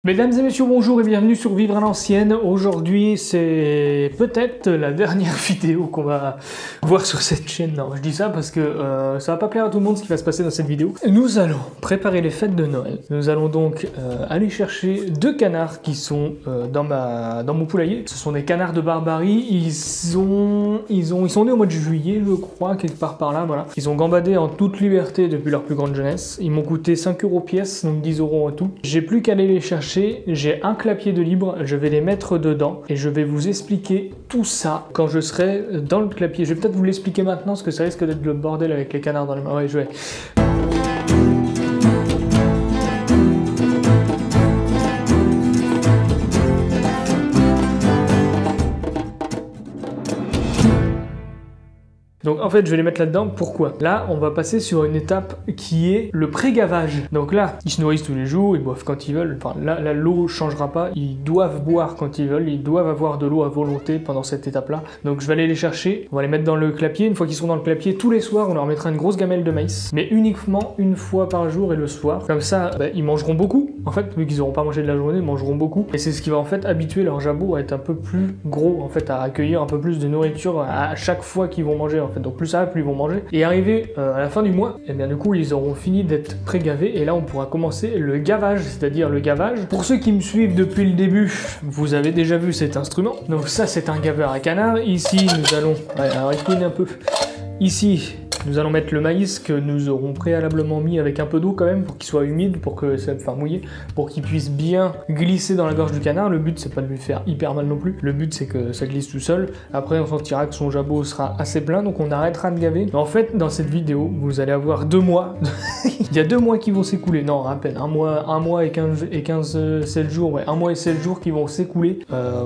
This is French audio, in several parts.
Mesdames et messieurs, bonjour et bienvenue sur Vivre à l'ancienne. Aujourd'hui, c'est peut-être la dernière vidéo qu'on va voir sur cette chaîne. Non, je dis ça parce que ça va pas plaire à tout le monde ce qui va se passer dans cette vidéo. Nous allons préparer les fêtes de Noël. Nous allons donc aller chercher deux canards qui sont dans mon poulailler. Ce sont des canards de Barbarie. Ils sont nés au mois de juillet, je crois, quelque part par là, voilà. Ils ont gambadé en toute liberté depuis leur plus grande jeunesse. Ils m'ont coûté 5 € pièce, donc 10 € en tout. J'ai plus qu'à aller les chercher. J'ai un clapier de libre, je vais les mettre dedans et je vais vous expliquer tout ça quand je serai dans le clapier. Je vais peut-être vous l'expliquer maintenant parce que ça risque d'être le bordel avec les canards dans les mains. Ouais, je vais. Donc en fait je vais les mettre là-dedans, pourquoi? Là on va passer sur une étape qui est le pré-gavage. Donc là ils se nourrissent tous les jours, ils boivent quand ils veulent, enfin là l'eau changera pas, ils doivent boire quand ils veulent, ils doivent avoir de l'eau à volonté pendant cette étape là. Donc je vais aller les chercher, on va les mettre dans le clapier, une fois qu'ils sont dans le clapier, tous les soirs on leur mettra une grosse gamelle de maïs, mais uniquement une fois par jour et le soir. Comme ça ils mangeront beaucoup, en fait vu qu'ils n'auront pas mangé de la journée, ils mangeront beaucoup, et c'est ce qui va en fait habituer leur jabot à être un peu plus gros, en fait à accueillir un peu plus de nourriture à chaque fois qu'ils vont manger en fait. Donc plus ça va, plus ils vont manger. Et arrivé à la fin du mois, et bien du coup ils auront fini d'être pré-gavés et là on pourra commencer le gavage, c'est-à-dire le gavage. Pour ceux qui me suivent depuis le début, vous avez déjà vu cet instrument. Donc ça c'est un gaveur à canard. Ici nous allons... Ouais, alors écoutez un peu. Ici... nous allons mettre le maïs que nous aurons préalablement mis avec un peu d'eau quand même pour qu'il soit humide, pour que ça, enfin mouillé, pour qu'il puisse bien glisser dans la gorge du canard. Le but c'est pas de lui faire hyper mal non plus, le but c'est que ça glisse tout seul. Après on sentira que son jabot sera assez plein, donc on arrêtera de gaver. Mais en fait dans cette vidéo vous allez avoir 2 mois, il y a 2 mois qui vont s'écouler, non à peine, un mois et 7 jours, ouais, 1 mois et 7 jours qui vont s'écouler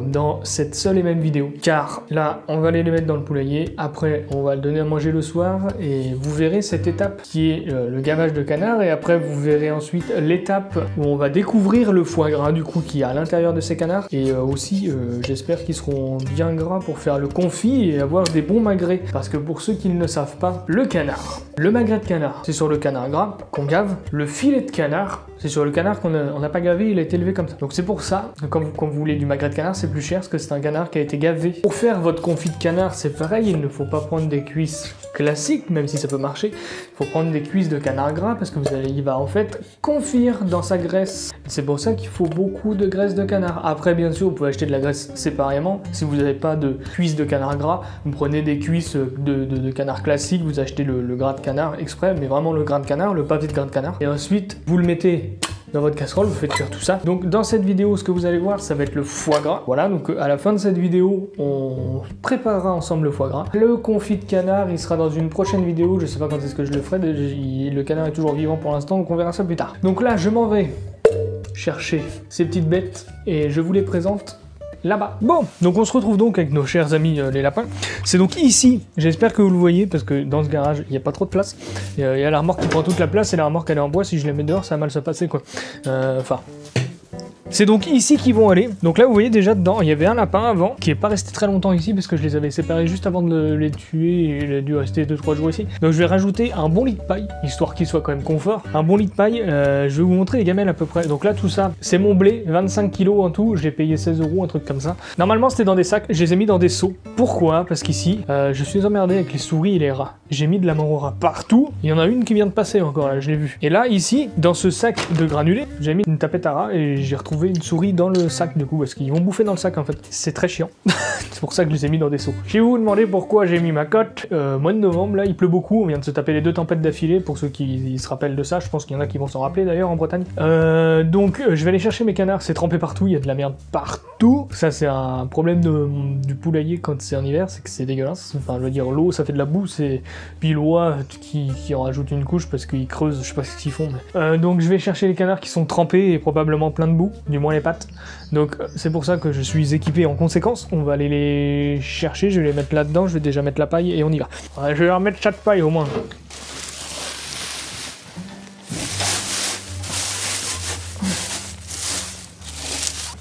dans cette seule et même vidéo. Car là on va aller les mettre dans le poulailler, après on va le donner à manger le soir, et vous verrez cette étape qui est le gavage de canard, et après vous verrez ensuite l'étape où on va découvrir le foie gras du coup qui est à l'intérieur de ces canards, et aussi j'espère qu'ils seront bien gras pour faire le confit et avoir des bons magrets, parce que pour ceux qui ne le savent pas, le canard, le magret de canard c'est sur le canard gras qu'on gave, le filet de canard c'est sur le canard qu'on n'a pas gavé, il a été élevé comme ça. Donc c'est pour ça, quand vous voulez du magret de canard, c'est plus cher parce que c'est un canard qui a été gavé. Pour faire votre confit de canard, c'est pareil, il ne faut pas prendre des cuisses classiques, même si ça peut marcher. Il faut prendre des cuisses de canard gras parce que il va en fait confire dans sa graisse. C'est pour ça qu'il faut beaucoup de graisse de canard. Après, bien sûr, vous pouvez acheter de la graisse séparément. Si vous n'avez pas de cuisses de canard gras, vous prenez des cuisses de canard classique, vous achetez le gras de canard exprès, mais vraiment le gras de canard, le pavé de gras de canard. Et ensuite, vous le mettez dans votre casserole, vous faites cuire tout ça. Donc dans cette vidéo, ce que vous allez voir, ça va être le foie gras. Voilà, donc à la fin de cette vidéo, on préparera ensemble le foie gras. Le confit de canard, il sera dans une prochaine vidéo. Je sais pas quand est-ce que je le ferai. Le canard est toujours vivant pour l'instant, donc on verra ça plus tard. Donc là, je m'en vais chercher ces petites bêtes et je vous les présente là-bas. Bon, donc on se retrouve donc avec nos chers amis les lapins. C'est donc ici, j'espère que vous le voyez, parce que dans ce garage, il n'y a pas trop de place. Il y a la remorque qui prend toute la place, et la remorque elle est en bois, si je les mets dehors, ça va mal se passer quoi. Enfin... c'est donc ici qu'ils vont aller. Donc là, vous voyez déjà dedans, il y avait un lapin avant, qui est pas resté très longtemps ici, parce que je les avais séparés juste avant de les tuer, et il a dû rester 2-3 jours ici. Donc je vais rajouter un bon lit de paille, histoire qu'il soit quand même confort. Un bon lit de paille, je vais vous montrer les gamelles à peu près. Donc là, tout ça, c'est mon blé, 25 kg en tout, je l'ai payé 16 €, un truc comme ça. Normalement, c'était dans des sacs, je les ai mis dans des seaux. Pourquoi? Parce qu'ici, je suis emmerdé avec les souris et les rats. J'ai mis de la mort aux rats partout, il y en a une qui vient de passer encore, là, je l'ai vu. Et là, ici, dans ce sac de granulés, j'ai mis une tapette à rats, et j'ai retrouvé une souris dans le sac du coup, parce qu'ils vont bouffer dans le sac en fait. C'est très chiant. C'est pour ça que je les ai mis dans des seaux. Je vais vous demander pourquoi j'ai mis ma cote. Mois de novembre, là, il pleut beaucoup. On vient de se taper les 2 tempêtes d'affilée, pour ceux qui se rappellent de ça. Je pense qu'il y en a qui vont s'en rappeler d'ailleurs en Bretagne. Donc, je vais aller chercher mes canards. C'est trempé partout, il y a de la merde partout. Ça, c'est un problème du poulailler quand c'est en hiver, c'est que c'est dégueulasse. Enfin, je veux dire, l'eau, ça fait de la boue. Puis l'oie qui en rajoute une couche parce qu'ils creusent, je sais pas ce qu'ils font. Mais... donc, je vais chercher les canards qui sont trempés et probablement plein de boue, du moins les pattes. Donc c'est pour ça que je suis équipé en conséquence. On va aller les chercher, je vais les mettre là-dedans, je vais déjà mettre la paille et on y va. Je vais leur mettre chaque paille au moins.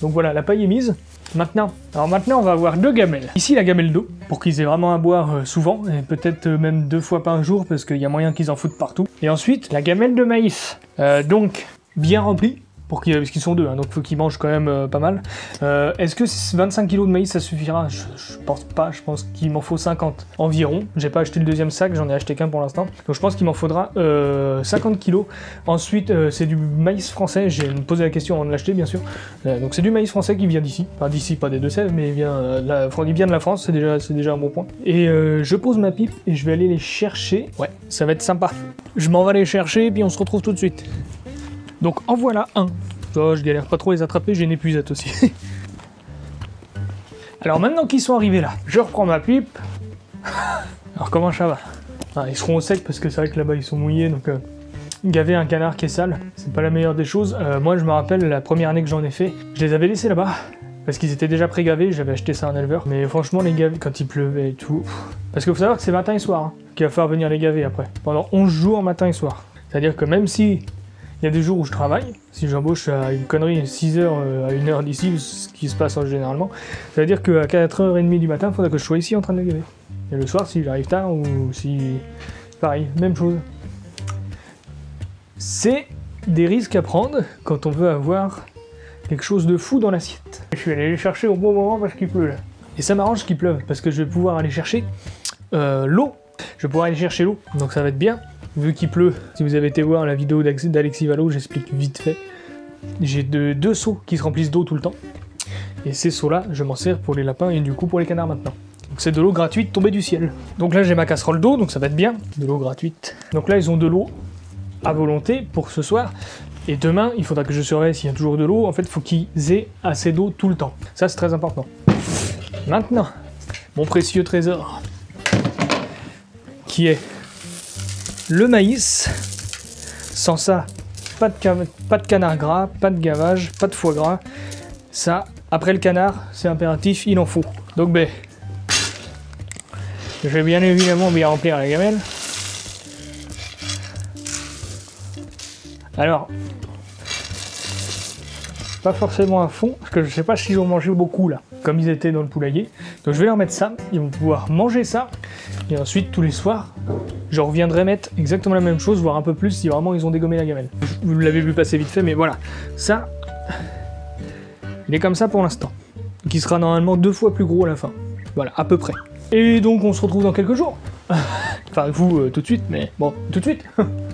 Donc voilà, la paille est mise. Maintenant, on va avoir 2 gamelles. Ici la gamelle d'eau, pour qu'ils aient vraiment à boire souvent, et peut-être même 2 fois par jour, parce qu'il y a moyen qu'ils en foutent partout. Et ensuite, la gamelle de maïs, donc bien remplie, parce qu'ils sont deux, hein, donc il faut qu'ils mangent quand même pas mal. Est-ce que 25 kg de maïs ça suffira? Je pense pas, je pense qu'il m'en faut 50 environ. J'ai pas acheté le deuxième sac, j'en ai acheté qu'un pour l'instant. Donc je pense qu'il m'en faudra 50 kg. Ensuite, c'est du maïs français, j'ai posé la question avant de l'acheter bien sûr. Donc c'est du maïs français qui vient d'ici, enfin d'ici, pas des Deux-Sèvres, mais il vient de la France, c'est déjà un bon point. Et je pose ma pipe et je vais aller les chercher. Ouais, ça va être sympa. Je m'en vais les chercher et puis on se retrouve tout de suite. Donc en voilà un. Oh, je galère pas trop à les attraper, j'ai une épuisette aussi. Alors maintenant qu'ils sont arrivés là, je reprends ma pipe. Alors comment ça va? Ils seront au sec parce que c'est vrai que là-bas ils sont mouillés, donc gaver un canard qui est sale, c'est pas la meilleure des choses. Moi je me rappelle la première année que j'en ai fait, je les avais laissés là-bas. Parce qu'ils étaient déjà pré-gavés, j'avais acheté ça à un éleveur. Mais franchement, les gaver, quand il pleuvait et tout... Parce qu'il faut savoir que c'est matin et soir hein, qu'il va falloir venir les gaver après. Pendant 11 jours, matin et soir. C'est-à-dire que même si il y a des jours où je travaille, si j'embauche à une connerie 6h à 1h d'ici, ce qui se passe généralement, ça veut dire qu'à 4h30 du matin, il faudra que je sois ici en train de les gaver. Et le soir, si j'arrive tard ou si... Pareil, même chose. C'est des risques à prendre quand on veut avoir... quelque chose de fou dans l'assiette. Je suis allé les chercher au bon moment parce qu'il pleut là. Et ça m'arrange qu'il pleuve parce que je vais pouvoir aller chercher l'eau. Je vais pouvoir aller chercher l'eau, donc ça va être bien. Vu qu'il pleut, si vous avez été voir la vidéo d'Alexis Valo, j'explique vite fait. J'ai deux seaux qui se remplissent d'eau tout le temps. Et ces seaux-là, je m'en sers pour les lapins et du coup pour les canards maintenant. Donc c'est de l'eau gratuite tombée du ciel. Donc là j'ai ma casserole d'eau, donc ça va être bien. De l'eau gratuite. Donc là ils ont de l'eau à volonté pour ce soir. Et demain, il faudra que je surveille s'il y a toujours de l'eau. En fait, il faut qu'ils aient assez d'eau tout le temps. Ça, c'est très important. Maintenant, mon précieux trésor, qui est le maïs. Sans ça, pas de canard gras, pas de gavage, pas de foie gras. Ça, après le canard, c'est impératif, il en faut. Donc, je vais bien évidemment bien remplir la gamelle. Alors, pas forcément à fond, parce que je sais pas s'ils ont mangé beaucoup là, comme ils étaient dans le poulailler. Donc je vais leur mettre ça, ils vont pouvoir manger ça, et ensuite tous les soirs, je reviendrai mettre exactement la même chose, voire un peu plus si vraiment ils ont dégommé la gamelle. Vous l'avez vu passer vite fait, mais voilà, ça, il est comme ça pour l'instant. Donc il sera normalement 2 fois plus gros à la fin. Voilà, à peu près. Et donc on se retrouve dans quelques jours. Enfin vous tout de suite, mais bon, tout de suite.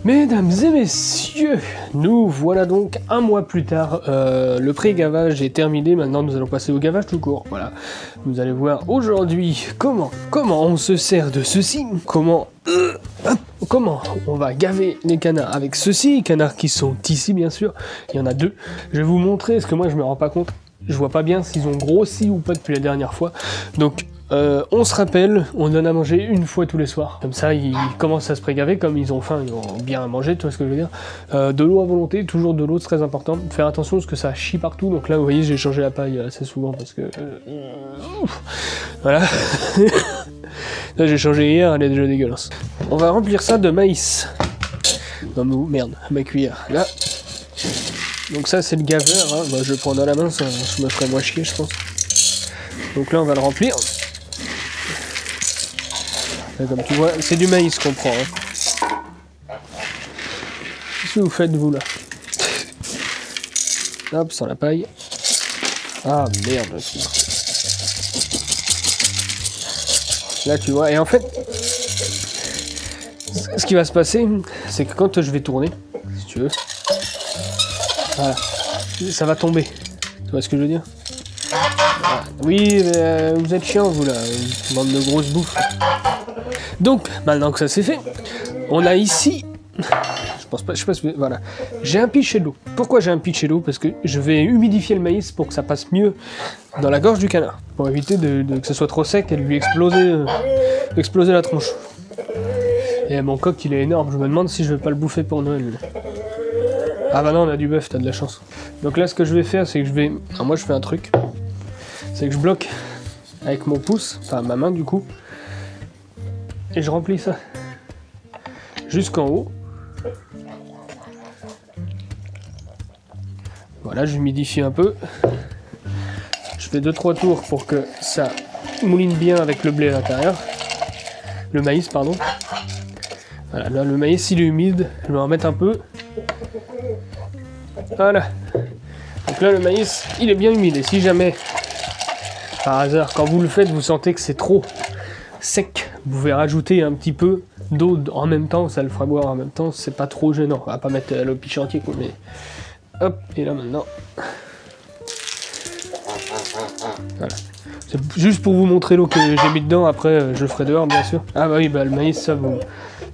Mesdames et messieurs, nous voilà donc un mois plus tard. Le pré-gavage est terminé, maintenant nous allons passer au gavage tout court. Voilà, vous allez voir aujourd'hui comment on se sert de ceci, comment on va gaver les canards avec ceci, canards qui sont ici bien sûr, il y en a 2. Je vais vous montrer, parce que moi je me rends pas compte, je vois pas bien s'ils ont grossi ou pas depuis la dernière fois, donc... on se rappelle, on donne à manger une fois tous les soirs. Comme ça, ils commencent à se prégaver, comme ils ont faim, ils ont bien à manger, tu vois ce que je veux dire. De l'eau à volonté, toujours de l'eau, c'est très important. Faire attention parce que ça chie partout. Donc là, vous voyez, j'ai changé la paille assez souvent parce que... voilà. Là, j'ai changé hier, elle est déjà dégueulasse. On va remplir ça de maïs. Non mais merde, ma cuillère. Là. Donc ça, c'est le gaveur. Hein. Bah, je le prends dans la main, ça je me ferais moins chier, je pense. Donc là, on va le remplir. Là, comme tu vois, c'est du maïs qu'on prend. Hein. Qu'est-ce que vous faites, vous, là? Hop, sans la paille. Ah, merde. Là, tu vois. Et en fait, ce qui va se passer, c'est que quand je vais tourner, si tu veux, voilà, ça va tomber. Tu vois ce que je veux dire? Voilà. Oui, mais, vous êtes chiant, vous, là. Une bande de grosses bouffes. Donc, maintenant que ça c'est fait, on a ici, je sais pas si, voilà, j'ai un pichet Pourquoi j'ai un pichet d'eau? Parce que je vais humidifier le maïs pour que ça passe mieux dans la gorge du canard, pour éviter que ce soit trop sec et de lui exploser la tronche. Et mon coq, il est énorme, je me demande si je vais pas le bouffer pour Noël. Ah bah non, on a du bœuf, t'as de la chance. Donc là, ce que je vais faire, c'est que moi je fais un truc, c'est que je bloque avec mon pouce, enfin ma main du coup, et je remplis ça jusqu'en haut. Voilà, j'humidifie un peu. Je fais 2-3 tours pour que ça mouline bien avec le blé à l'intérieur. Le maïs, pardon. Voilà, là le maïs il est humide, je vais en mettre un peu. Voilà. Donc là, le maïs, il est bien humide. Et si jamais, par hasard, quand vous le faites, vous sentez que c'est trop sec, vous pouvez rajouter un petit peu d'eau en même temps, ça le fera boire en même temps, c'est pas trop gênant. On va pas mettre le pichet entier, quoi, mais hop, et là maintenant. Voilà. C'est juste pour vous montrer l'eau que j'ai mis dedans, après je le ferai dehors bien sûr. Ah bah oui, bah le maïs, ça vous...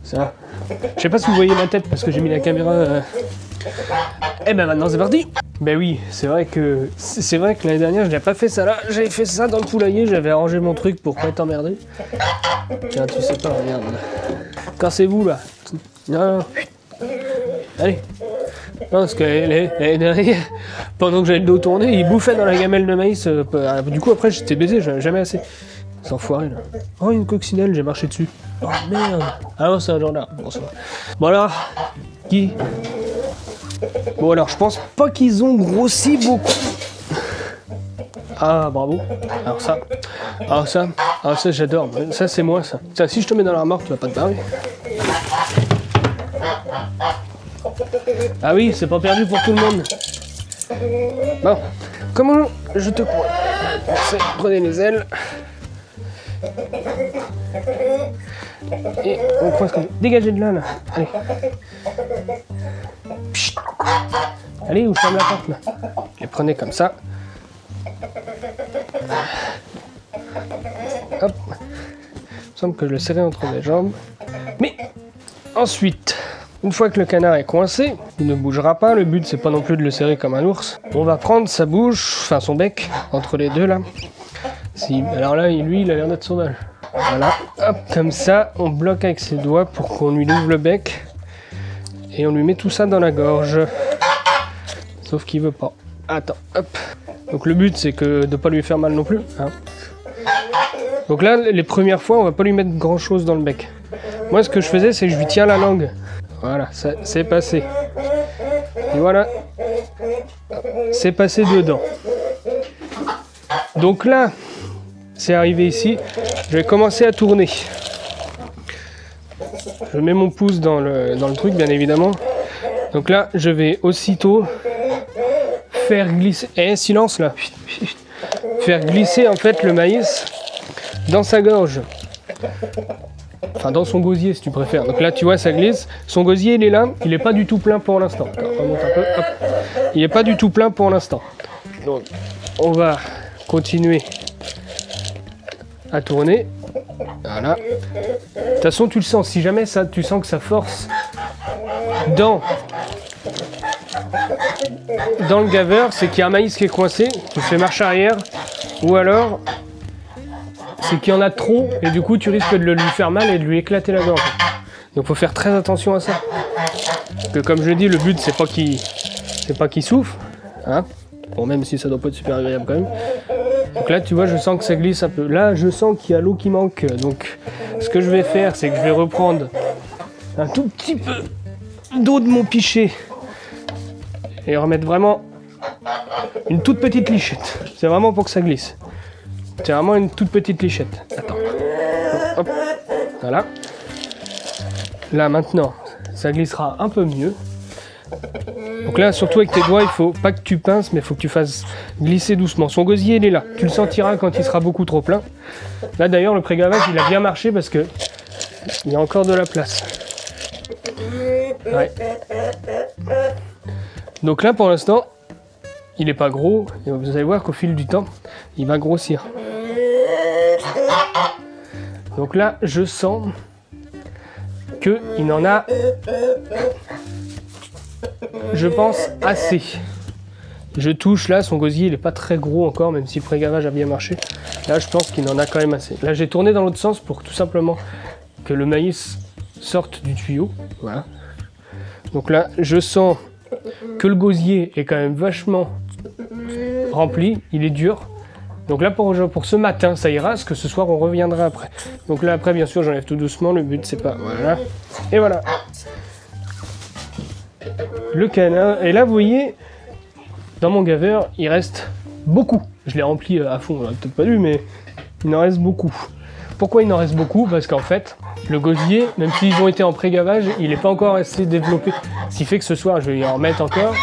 Ça. Je sais pas si vous voyez ma tête parce que j'ai mis la caméra... Et ben maintenant c'est parti. Ben oui, c'est vrai que l'année dernière je n'avais pas fait ça là, j'avais fait ça dans le poulailler, j'avais arrangé mon truc pour pas être emmerdé. Tiens, tu sais pas, regarde. Cassez-vous là. Non. Allez. Non, parce que l'année dernière, pendant que j'avais le dos tourné, il bouffait dans la gamelle de maïs. Du coup après j'étais baisé, j'avais jamais assez. C'est enfoiré là. Oh, une coccinelle, j'ai marché dessus. Oh merde. Ah non, c'est un gendarme. Bon, ça va. Bon alors, qui? Bon alors, je pense pas qu'ils ont grossi beaucoup. Ah, bravo. Alors ça j'adore. Ça c'est moi ça. Tiens, si je te mets dans la remorque, tu vas pas te barrer. Ah oui, c'est pas perdu pour tout le monde. Bon, comment je te crois? Prenez les ailes. Et on coince comme... Dégagez de là. Allez. Psst. Allez, ou je ferme la porte là. Les prenez comme ça. Hop. Il me semble que je le serrais entre mes jambes. Mais ensuite, une fois que le canard est coincé, il ne bougera pas. Le but c'est pas non plus de le serrer comme un ours. On va prendre sa bouche, enfin son bec, entre les deux là. Alors là, lui, il a l'air d'être sauvage. Voilà, hop, comme ça, on bloque avec ses doigts pour qu'on lui ouvre le bec. Et on lui met tout ça dans la gorge. Sauf qu'il veut pas. Attends, hop. Donc le but, c'est que de pas lui faire mal non plus. Hein. Donc là, les premières fois, on va pas lui mettre grand chose dans le bec. Moi, ce que je faisais, c'est que je lui tiens la langue. Voilà, c'est passé. Et voilà. C'est passé dedans. Donc là, c'est arrivé ici. Je vais commencer à tourner. Je mets mon pouce dans le truc, bien évidemment. Donc là, je vais aussitôt faire glisser... silence là. Faire glisser en fait le maïs dans sa gorge. Enfin, dans son gosier si tu préfères. Donc là, tu vois, ça glisse. Son gosier, il est là. Il n'est pas du tout plein pour l'instant. Remonte un peu. Hop. Il n'est pas du tout plein pour l'instant. Donc, on va continuer à tourner. Voilà. De toute façon, tu le sens. Si jamais ça, tu sens que ça force dans le gaveur, c'est qu'il y a un maïs qui est coincé. Tu fais marche arrière. Ou alors, c'est qu'il y en a trop. Et du coup, tu risques de lui faire mal et de lui éclater la gorge. Donc, faut faire très attention à ça. Parce que comme je dis, le but, c'est pas qu'il souffle. Hein, bon, même si ça doit pas être super agréable quand même. Donc là, tu vois, je sens que ça glisse un peu. Là, je sens qu'il y a l'eau qui manque. Donc, ce que je vais faire, c'est que je vais reprendre un tout petit peu d'eau de mon pichet et remettre vraiment une toute petite lichette. C'est vraiment pour que ça glisse. C'est vraiment une toute petite lichette. Attends. Hop. Voilà. Là, maintenant, ça glissera un peu mieux. Donc là, surtout avec tes doigts, il faut pas que tu pinces, mais il faut que tu fasses glisser doucement. Son gosier, il est là. Tu le sentiras quand il sera beaucoup trop plein. Là, d'ailleurs, le pré-gavage, il a bien marché parce que il y a encore de la place. Ouais. Donc là, pour l'instant, il n'est pas gros. Et vous allez voir qu'au fil du temps, il va grossir. Donc là, je sens qu'il en a... Je pense assez. Je touche là, son gosier il n'est pas très gros encore, même si le pré-gavage a bien marché. Là je pense qu'il en a quand même assez. Là j'ai tourné dans l'autre sens pour tout simplement que le maïs sorte du tuyau. Voilà. Donc là je sens que le gosier est quand même vachement rempli, il est dur. Donc là pour ce matin ça ira, parce que ce soir on reviendra après. Donc là après bien sûr j'enlève tout doucement, le but c'est pas... Voilà. Et voilà. Le canard, et là vous voyez, dans mon gaveur, il reste beaucoup. Je l'ai rempli à fond, on l'a peut-être pas vu, mais il en reste beaucoup. Pourquoi il en reste beaucoup? Parce qu'en fait, le gosier, même s'ils ont été en pré-gavage, il n'est pas encore assez développé. Ce qui fait que ce soir, je vais y en remettre encore.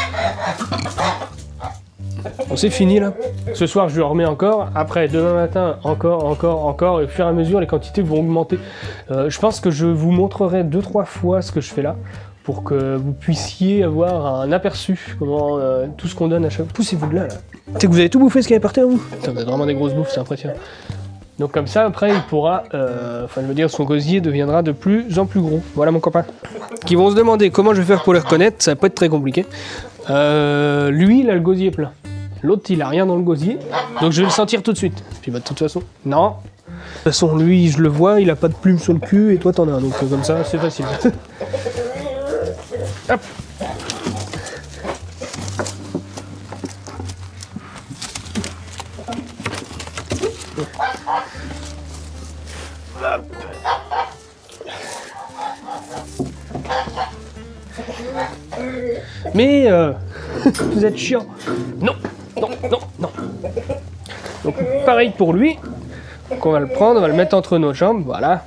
Bon, c'est fini là. Ce soir je le remets encore. Après demain matin encore. Et au fur et à mesure les quantités vont augmenter. Je pense que je vous montrerai 2-3 fois ce que je fais là. Pour que vous puissiez avoir un aperçu. Comment tout ce qu'on donne à chaque... Poussez-vous de là. C'est que vous avez tout bouffé ce qu'il y avait par terre vous. Putain, vous êtes vraiment des grosses bouffes, c'est impressionnant. Donc comme ça après il pourra... Enfin je veux dire son gosier deviendra de plus en plus gros. Voilà mon copain. Qui vont se demander comment je vais faire pour le reconnaître. Ça va pas être très compliqué. Lui il a le gosier plein. L'autre il a rien dans le gosier, donc je vais le sentir tout de suite. Puis bah de toute façon, non. De toute façon lui je le vois, il a pas de plume sur le cul et toi t'en as un, donc comme ça c'est facile. Hop. Hop. Mais vous êtes chiant. Non. Donc pareil pour lui. Donc on va le prendre, on va le mettre entre nos jambes, voilà.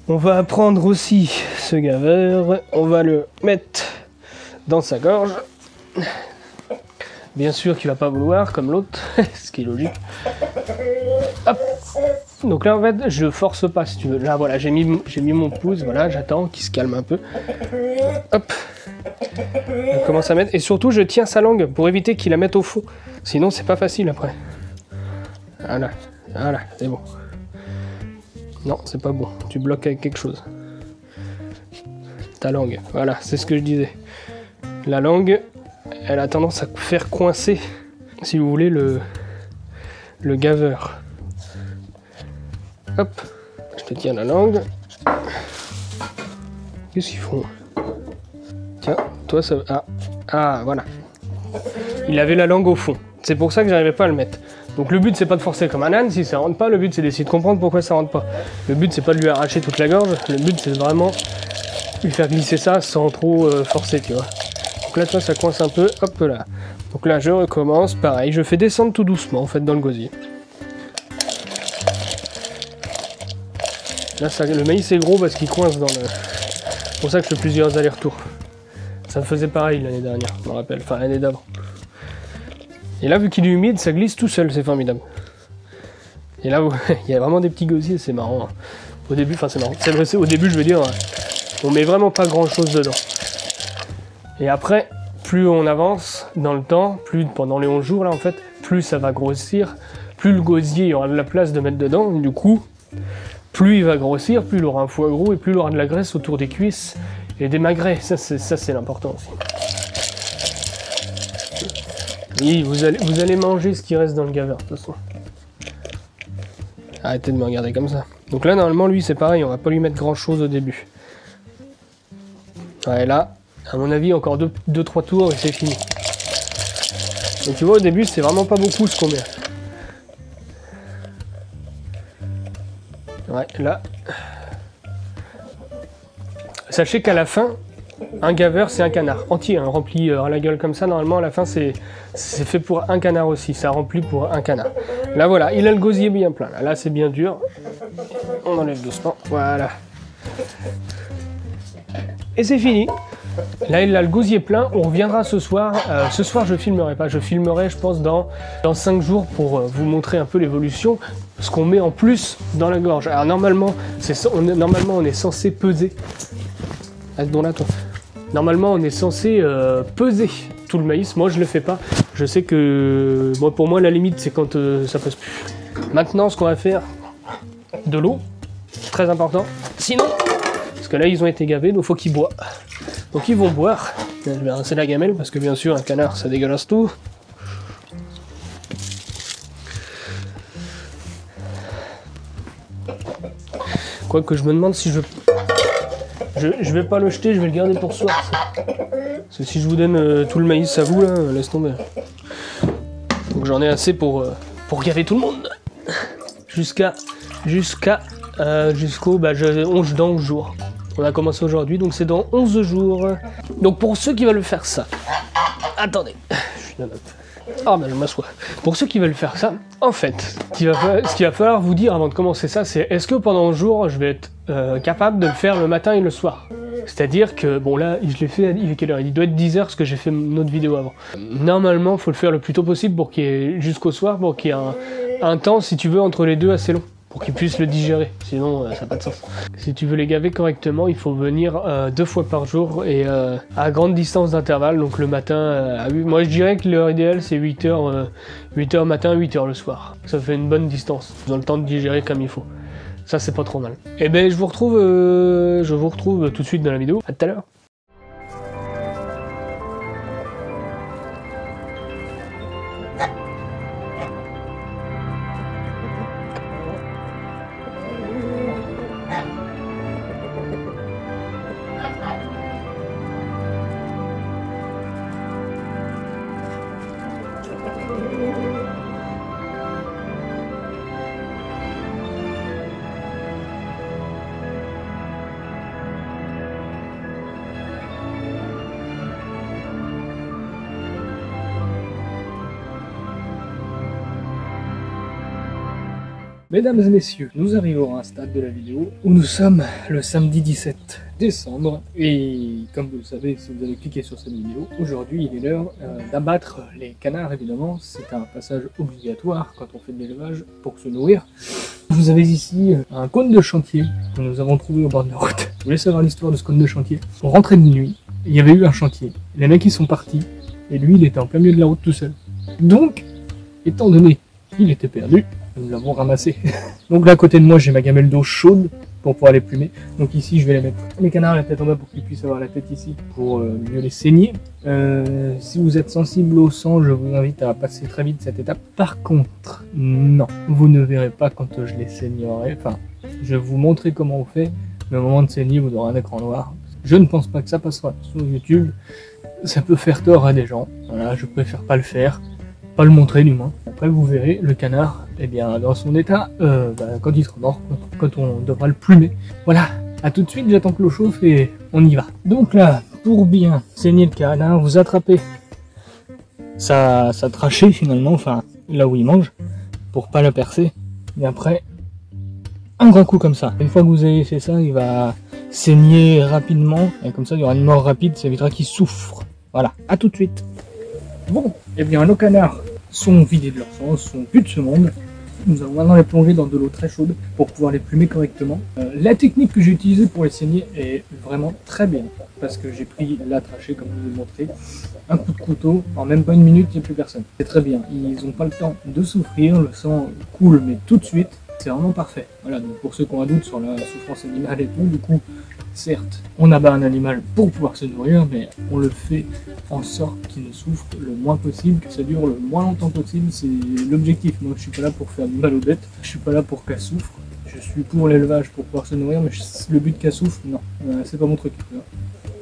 On va prendre aussi ce gaveur, on va le mettre dans sa gorge. Bien sûr qu'il va pas vouloir comme l'autre, ce qui est logique. Hop. Donc là en fait je force pas si tu veux. Là voilà j'ai mis mon pouce, voilà j'attends qu'il se calme un peu. Hop. On commence à mettre et surtout je tiens sa langue pour éviter qu'il la mette au fond. Sinon c'est pas facile après. Voilà, c'est bon. Non c'est pas bon, tu bloques avec quelque chose. Ta langue, voilà c'est ce que je disais. La langue elle a tendance à faire coincer si vous voulez le gaveur. Hop, je te tiens la langue. Qu'est-ce qu'ils font? Tiens, toi ça... Ah, voilà. Il avait la langue au fond. C'est pour ça que j'arrivais pas à le mettre. Donc le but c'est pas de forcer comme un âne, si ça rentre pas, le but c'est d'essayer de comprendre pourquoi ça rentre pas. Le but c'est pas de lui arracher toute la gorge, le but c'est vraiment lui faire glisser ça sans trop forcer, tu vois. Donc là, toi ça coince un peu, hop là. Donc là je recommence, pareil, je fais descendre tout doucement en fait dans le gosier. Là, le maïs est gros parce qu'il coince dans le... C'est pour ça que je fais plusieurs allers-retours. Ça me faisait pareil l'année dernière, je me rappelle. Enfin, l'année d'avant. Et là, vu qu'il est humide, ça glisse tout seul, c'est formidable. Et là, il y a vraiment des petits gosiers, c'est marrant. Hein. Au début, enfin c'est marrant. Au début, je veux dire, on met vraiment pas grand-chose dedans. Et après, plus on avance dans le temps, plus pendant les 11 jours, là, en fait, plus ça va grossir, plus le gosier, il y aura de la place de mettre dedans, du coup... Plus il va grossir, plus il aura un foie gros et plus il aura de la graisse autour des cuisses et des magrets. Ça c'est l'important aussi. Oui, vous allez manger ce qui reste dans le gaveur de toute façon. Arrêtez de me regarder comme ça. Donc là normalement lui c'est pareil, on va pas lui mettre grand chose au début. Ouais là, à mon avis encore 2-3 tours et c'est fini. Donc tu vois au début c'est vraiment pas beaucoup ce qu'on met. Ouais, là. Sachez qu'à la fin, un gaveur c'est un canard entier, hein, rempli à la gueule comme ça. Normalement, à la fin, c'est fait pour un canard aussi. Ça remplit pour un canard. Là, voilà, il a le gosier bien plein. Là c'est bien dur. On enlève doucement. Voilà. Et c'est fini. Là, il a le gosier plein. On reviendra ce soir. Ce soir, je filmerai pas. Je filmerai, je pense, dans 5 jours pour vous montrer un peu l'évolution. Ce qu'on met en plus dans la gorge. Alors normalement, on est censé peser. Reste-donc là, toi. Normalement, on est censé peser tout le maïs. Moi, je le fais pas. Je sais que pour moi, la limite, c'est quand ça pèse plus. Maintenant, ce qu'on va faire, de l'eau, très important. Sinon, parce que là, ils ont été gavés, donc faut qu'ils boivent. Donc ils vont boire. Je vais rincer la gamelle parce que bien sûr, un canard, ça dégueulasse tout. Quoique je me demande si je vais pas le jeter, je vais le garder pour ce soir. Parce que si je vous donne tout le maïs à vous, là, laisse tomber. Donc j'en ai assez pour gaver tout le monde. Jusqu'au 11 jours. On a commencé aujourd'hui, donc c'est dans 11 jours. Donc pour ceux qui veulent faire ça... Attendez, je suis dans la... Ah ben je m'assois. Pour ceux qui veulent faire ça, en fait, ce qu'il va falloir vous dire avant de commencer ça, c'est est-ce que pendant le jour, je vais être capable de le faire le matin et le soir? C'est-à-dire que, bon là, je l'ai fait, il est quelle heure? Il doit être 10h parce que j'ai fait une autre vidéo avant. Normalement, il faut le faire le plus tôt possible pour qu'il y ait, jusqu'au soir, pour qu'il y ait un temps, si tu veux, entre les deux assez long. Pour qu'ils puissent le digérer, sinon ça n'a pas de sens. Si tu veux les gaver correctement, il faut venir 2 fois par jour et à grande distance d'intervalle, donc le matin à 8. Moi je dirais que l'heure idéale c'est 8h, 8h matin, 8h le soir. Ça fait une bonne distance, ils ont le temps de digérer comme il faut. Ça c'est pas trop mal. Et ben je vous retrouve tout de suite dans la vidéo, à tout à l'heure. Mesdames et messieurs, nous arrivons à un stade de la vidéo où nous sommes le samedi 17 décembre et comme vous le savez si vous avez cliqué sur cette vidéo, aujourd'hui il est l'heure d'abattre les canards évidemment, c'est un passage obligatoire quand on fait de l'élevage pour se nourrir. Vous avez ici un cône de chantier que nous avons trouvé au bord de la route. Je vous laisse savoir l'histoire de ce cône de chantier. On rentrait de nuit, il y avait eu un chantier, les mecs ils sont partis et lui il était en plein milieu de la route tout seul. Donc, étant donné qu'il était perdu, nous l'avons ramassé. Donc là à côté de moi j'ai ma gamelle d'eau chaude pour pouvoir les plumer. Donc ici je vais les mettre les canards la tête en bas pour qu'ils puissent avoir la tête ici pour mieux les saigner. Si vous êtes sensible au sang, je vous invite à passer très vite cette étape. Par contre, non, vous ne verrez pas quand je les saignerai. Enfin, je vais vous montrer comment on fait, mais au moment de saigner vous aurez un écran noir. Je ne pense pas que ça passera sur YouTube. Ça peut faire tort à des gens. Voilà, je préfère pas le faire. Pas le montrer du moins. Après vous verrez le canard, eh bien dans son état, quand il sera mort, quand on devra le plumer. Voilà, à tout de suite, j'attends que l'eau chauffe et on y va. Donc là, pour bien saigner le canard, vous attrapez sa trachée finalement, enfin là où il mange, pour pas la percer. Et après, un grand coup comme ça. Une fois que vous avez fait ça, il va saigner rapidement, et comme ça il y aura une mort rapide, ça évitera qu'il souffre. Voilà, à tout de suite. Bon, eh bien nos canards sont vidés de leur sang, sont plus de ce monde. Nous allons maintenant les plonger dans de l'eau très chaude pour pouvoir les plumer correctement. La technique que j'ai utilisée pour les saigner est vraiment très bien, parce que j'ai pris la trachée comme je vous ai montré, un coup de couteau, en même pas une minute, il n'y a plus personne. C'est très bien, ils n'ont pas le temps de souffrir, le sang coule mais tout de suite, c'est vraiment parfait. Voilà, donc pour ceux qui ont un doute sur la souffrance animale et tout, du coup, certes, on abat un animal pour pouvoir se nourrir, mais on le fait en sorte qu'il ne souffre le moins possible, que ça dure le moins longtemps possible, c'est l'objectif. Moi je suis pas là pour faire du mal aux bêtes, je suis pas là pour qu'elles souffrent, je suis pour l'élevage pour pouvoir se nourrir, mais le but qu'elles souffrent, non, c'est pas mon truc. Voilà.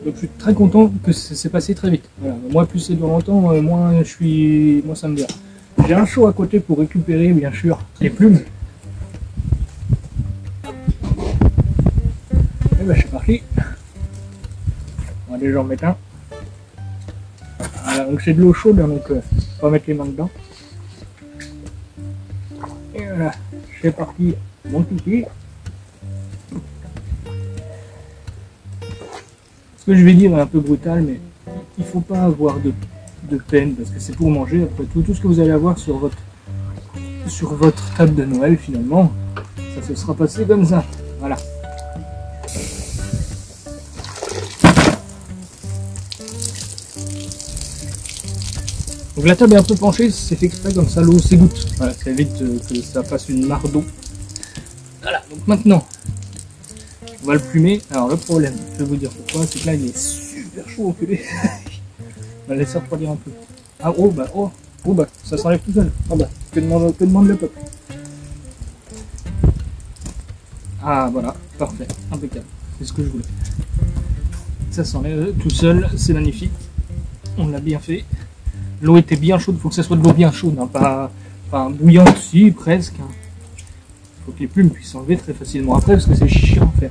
Donc je suis très content que c'est passé très vite. Voilà. Moi plus c'est dure longtemps, moins ça me vient. J'ai un seau à côté pour récupérer bien sûr les plumes. Et ben je suis parti. On va déjà en mettre un. Voilà, donc c'est de l'eau chaude, hein, donc on va mettre les mains dedans. Et voilà, c'est parti, mon kiki. Ce que je vais dire est un peu brutal, mais il faut pas avoir de peine, parce que c'est pour manger. Après tout ce que vous allez avoir sur votre table de Noël finalement, ça se sera passé comme ça. Voilà. Donc la table est un peu penchée, c'est fait exprès comme ça l'eau s'égoutte. Voilà, ça évite que ça fasse une mare d'eau. Voilà, donc maintenant, on va le plumer. Alors le problème, je vais vous dire pourquoi, c'est que là il est super chaud au culé. On va le laisser refroidir un peu. Ah oh bah, ça s'enlève tout seul. Ah bah, que demande le peuple. Ah voilà, parfait, impeccable. C'est ce que je voulais. Ça s'enlève tout seul, c'est magnifique. On l'a bien fait. L'eau était bien chaude, il faut que ça soit de l'eau bien chaude, hein, pas bouillante, si, presque. Il faut que les plumes puissent s'enlever très facilement après, parce que c'est chiant à faire.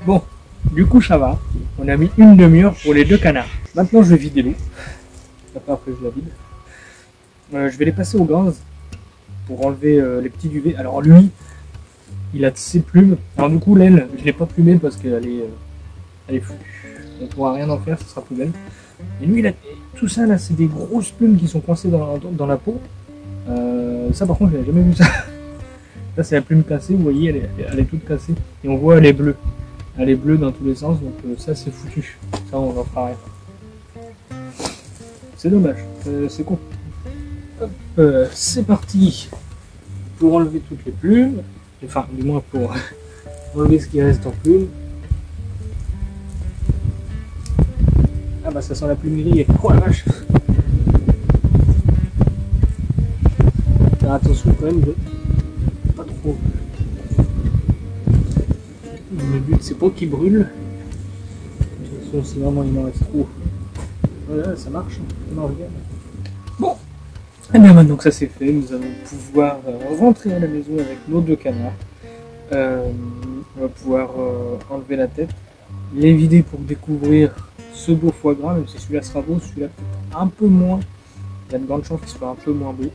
Bon, du coup ça va. On a mis une demi-heure pour les 2 canards. Maintenant je vais vider l'eau. Après je la vide. Je vais les passer au gaz pour enlever les petits duvets. Alors lui, il a ses plumes. Alors du coup l'aile, je l'ai pas plumée parce qu'elle est foutue. On pourra rien en faire, ce sera poubelle. Et lui, tout ça là, c'est des grosses plumes qui sont coincées dans la peau. Ça par contre, j'avais jamais vu ça. Là c'est la plume cassée, vous voyez, elle est toute cassée. Et on voit elle est bleue. Elle est bleue dans tous les sens, donc ça c'est foutu. Ça on n'en fera rien. C'est dommage, c'est con. C'est parti pour enlever toutes les plumes. Enfin, du moins pour enlever ce qui reste en plumes. Ah bah ça sent la plume grillée. Oh la vache! Faire attention quand même de pas trop. Le but c'est pas qu'il brûle. De toute façon si vraiment il en reste trop. Voilà, ça marche. On en regarde. Bon. Et bien maintenant que ça c'est fait, nous allons pouvoir rentrer à la maison avec nos 2 canards. On va pouvoir enlever la tête, les vider pour découvrir ce beau foie gras, même si celui-là sera beau, celui-là peut-être un peu moins. Il y a de grandes chances qu'il soit un peu moins beau.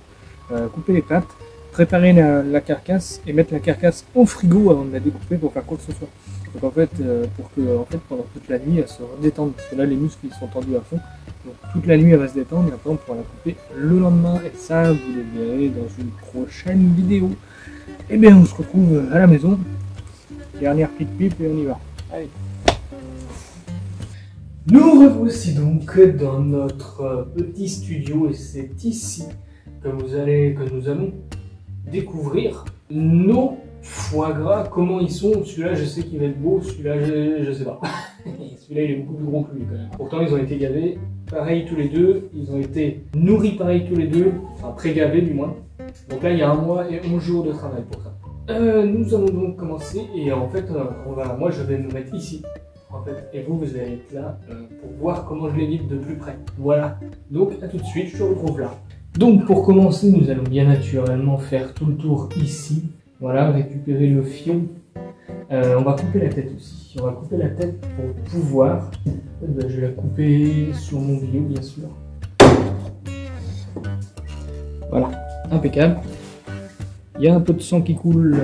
Couper les pattes, préparer la carcasse et mettre la carcasse au frigo avant de la découper pour faire quoi que ce soit. Donc en fait, pour que pendant toute la nuit elle se redétende, parce que là les muscles ils sont tendus à fond. Donc toute la nuit elle va se détendre et après on pourra la couper le lendemain et ça vous le verrez dans une prochaine vidéo. Et bien on se retrouve à la maison. Dernière petite pipe et on y va. Allez. Nous revoici donc dans notre petit studio et c'est ici que nous allons découvrir nos foie gras, comment ils sont. Celui-là je sais qu'il va être beau, celui-là je sais pas. Celui-là il est beaucoup plus gros que lui quand même. Pourtant ils ont été gavés pareil tous les deux, ils ont été nourris pareil tous les deux, enfin très gavés du moins. Donc là il y a 1 mois et 11 jours de travail pour ça. Nous allons donc commencer et en fait moi je vais me mettre ici. En fait, et vous allez être là pour voir comment je les vide de plus près. Voilà, donc à tout de suite, je te retrouve là. Donc pour commencer, nous allons bien naturellement faire tout le tour ici. Voilà, récupérer le fion. On va couper la tête aussi. On va couper la tête pour pouvoir... je vais la couper sur mon bio, bien sûr. Voilà, impeccable. Il y a un peu de sang qui coule.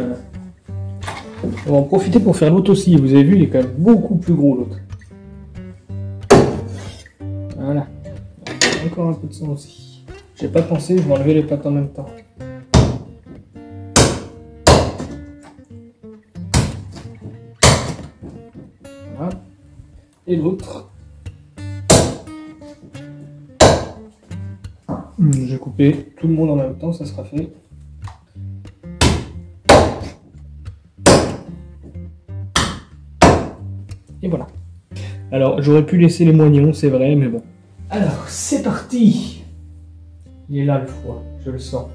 On va en profiter pour faire l'autre aussi. Vous avez vu, il est quand même beaucoup plus gros l'autre. Voilà. Encore un peu de sang aussi. J'ai pas pensé, je vais enlever les pattes en même temps. Voilà. Et l'autre. Je vais couper tout le monde en même temps, ça sera fait. Et voilà. Alors, j'aurais pu laisser les moignons, c'est vrai, mais bon. Alors, c'est parti. Il est là le foie, je le sens.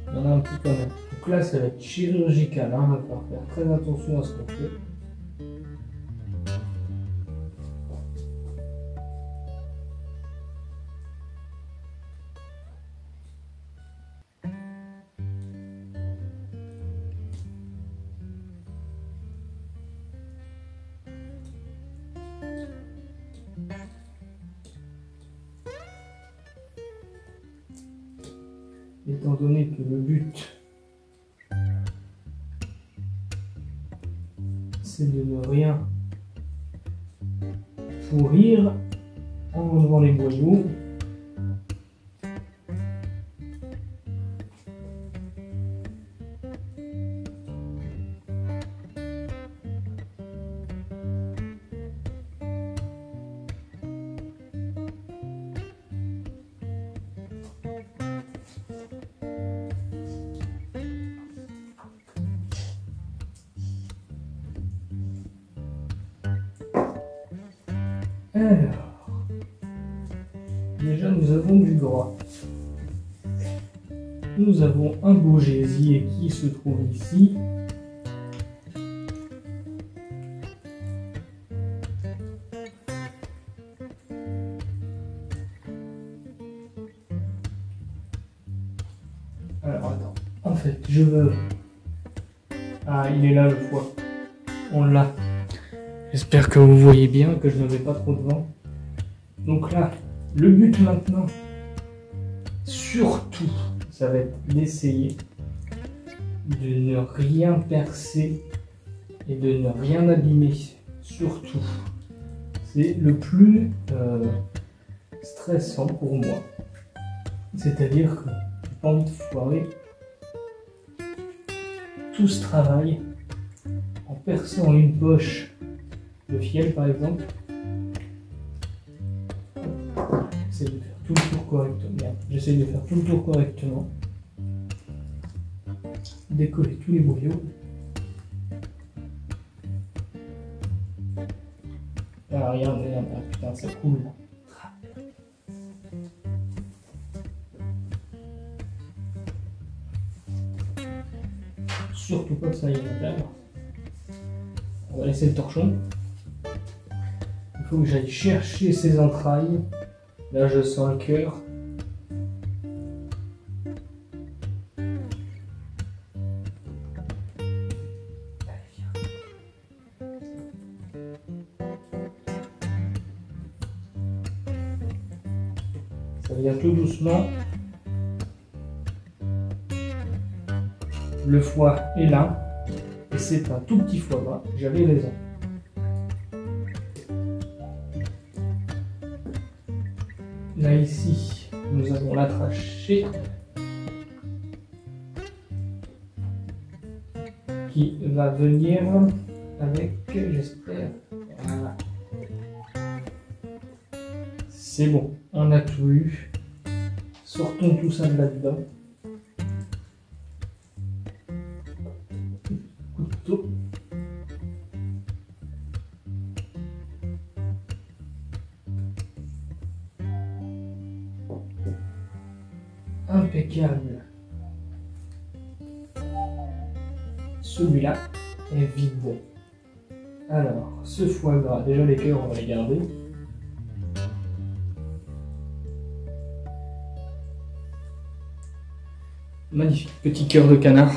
Il y en a un petit quand même. Donc là, ça va être chirurgical, hein. On va falloir faire très attention à ce qu'on fait. Étant donné que le but c'est de ne rien pourrir en enlevant les boyaux. Alors, déjà nous avons du gras. Nous avons un beau gésier qui se trouve ici. Alors attends, en fait je veux... Ah, il est là le foie. On l'a. J'espère que vous voyez bien, que je ne vais pas trop devant. Donc là, le but maintenant, surtout, ça va être d'essayer de ne rien percer et de ne rien abîmer. Surtout, c'est le plus stressant pour moi. C'est-à-dire que j'ai pas envie de foirer tout ce travail en perçant une poche de fiel par exemple. J'essaie de faire tout le tour correctement. J'essaie de faire tout le tour correctement. Décoller tous les boyaux. Ah, regarde, ah, putain, ça coule. Surtout pas que ça aille à l'intérieur. On va laisser le torchon. Il faut que j'aille chercher ses entrailles. Là, je sens le cœur. Ça vient tout doucement. Le foie est là. Et c'est un tout petit foie gras. J'avais raison. Là, ici, nous avons la trachée qui va venir avec, j'espère, voilà. C'est bon, on a tout eu. Sortons tout ça de là-dedans. Couteau. Impeccable. Celui-là est vide. Alors, ce foie gras, déjà les cœurs, on va les garder. Magnifique petit cœur de canard.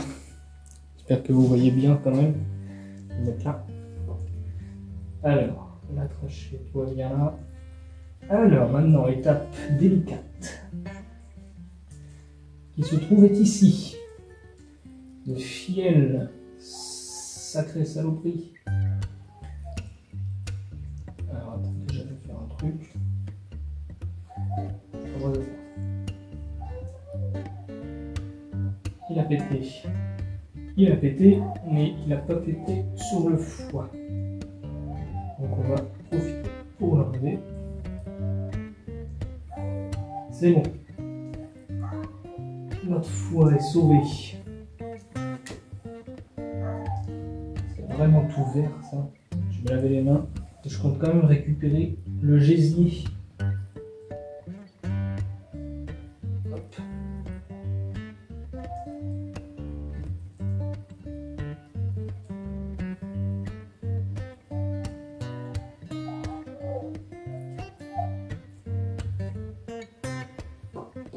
J'espère que vous voyez bien quand même. Je vais mettre là. Alors, la trachée, toi viens là. Alors, maintenant, étape délicate. Qui se trouvait ici. Le fiel, sacré saloperie. Alors attendez, je vais faire un truc. Comment je vais faire? Il a pété. Il a pété, mais il n'a pas pété sur le foie. Donc on va profiter pour l'enlever. C'est bon. Notre foie est sauvé. C'est vraiment tout vert ça. Je vais laver les mains. Je compte quand même récupérer le gésier. Hop.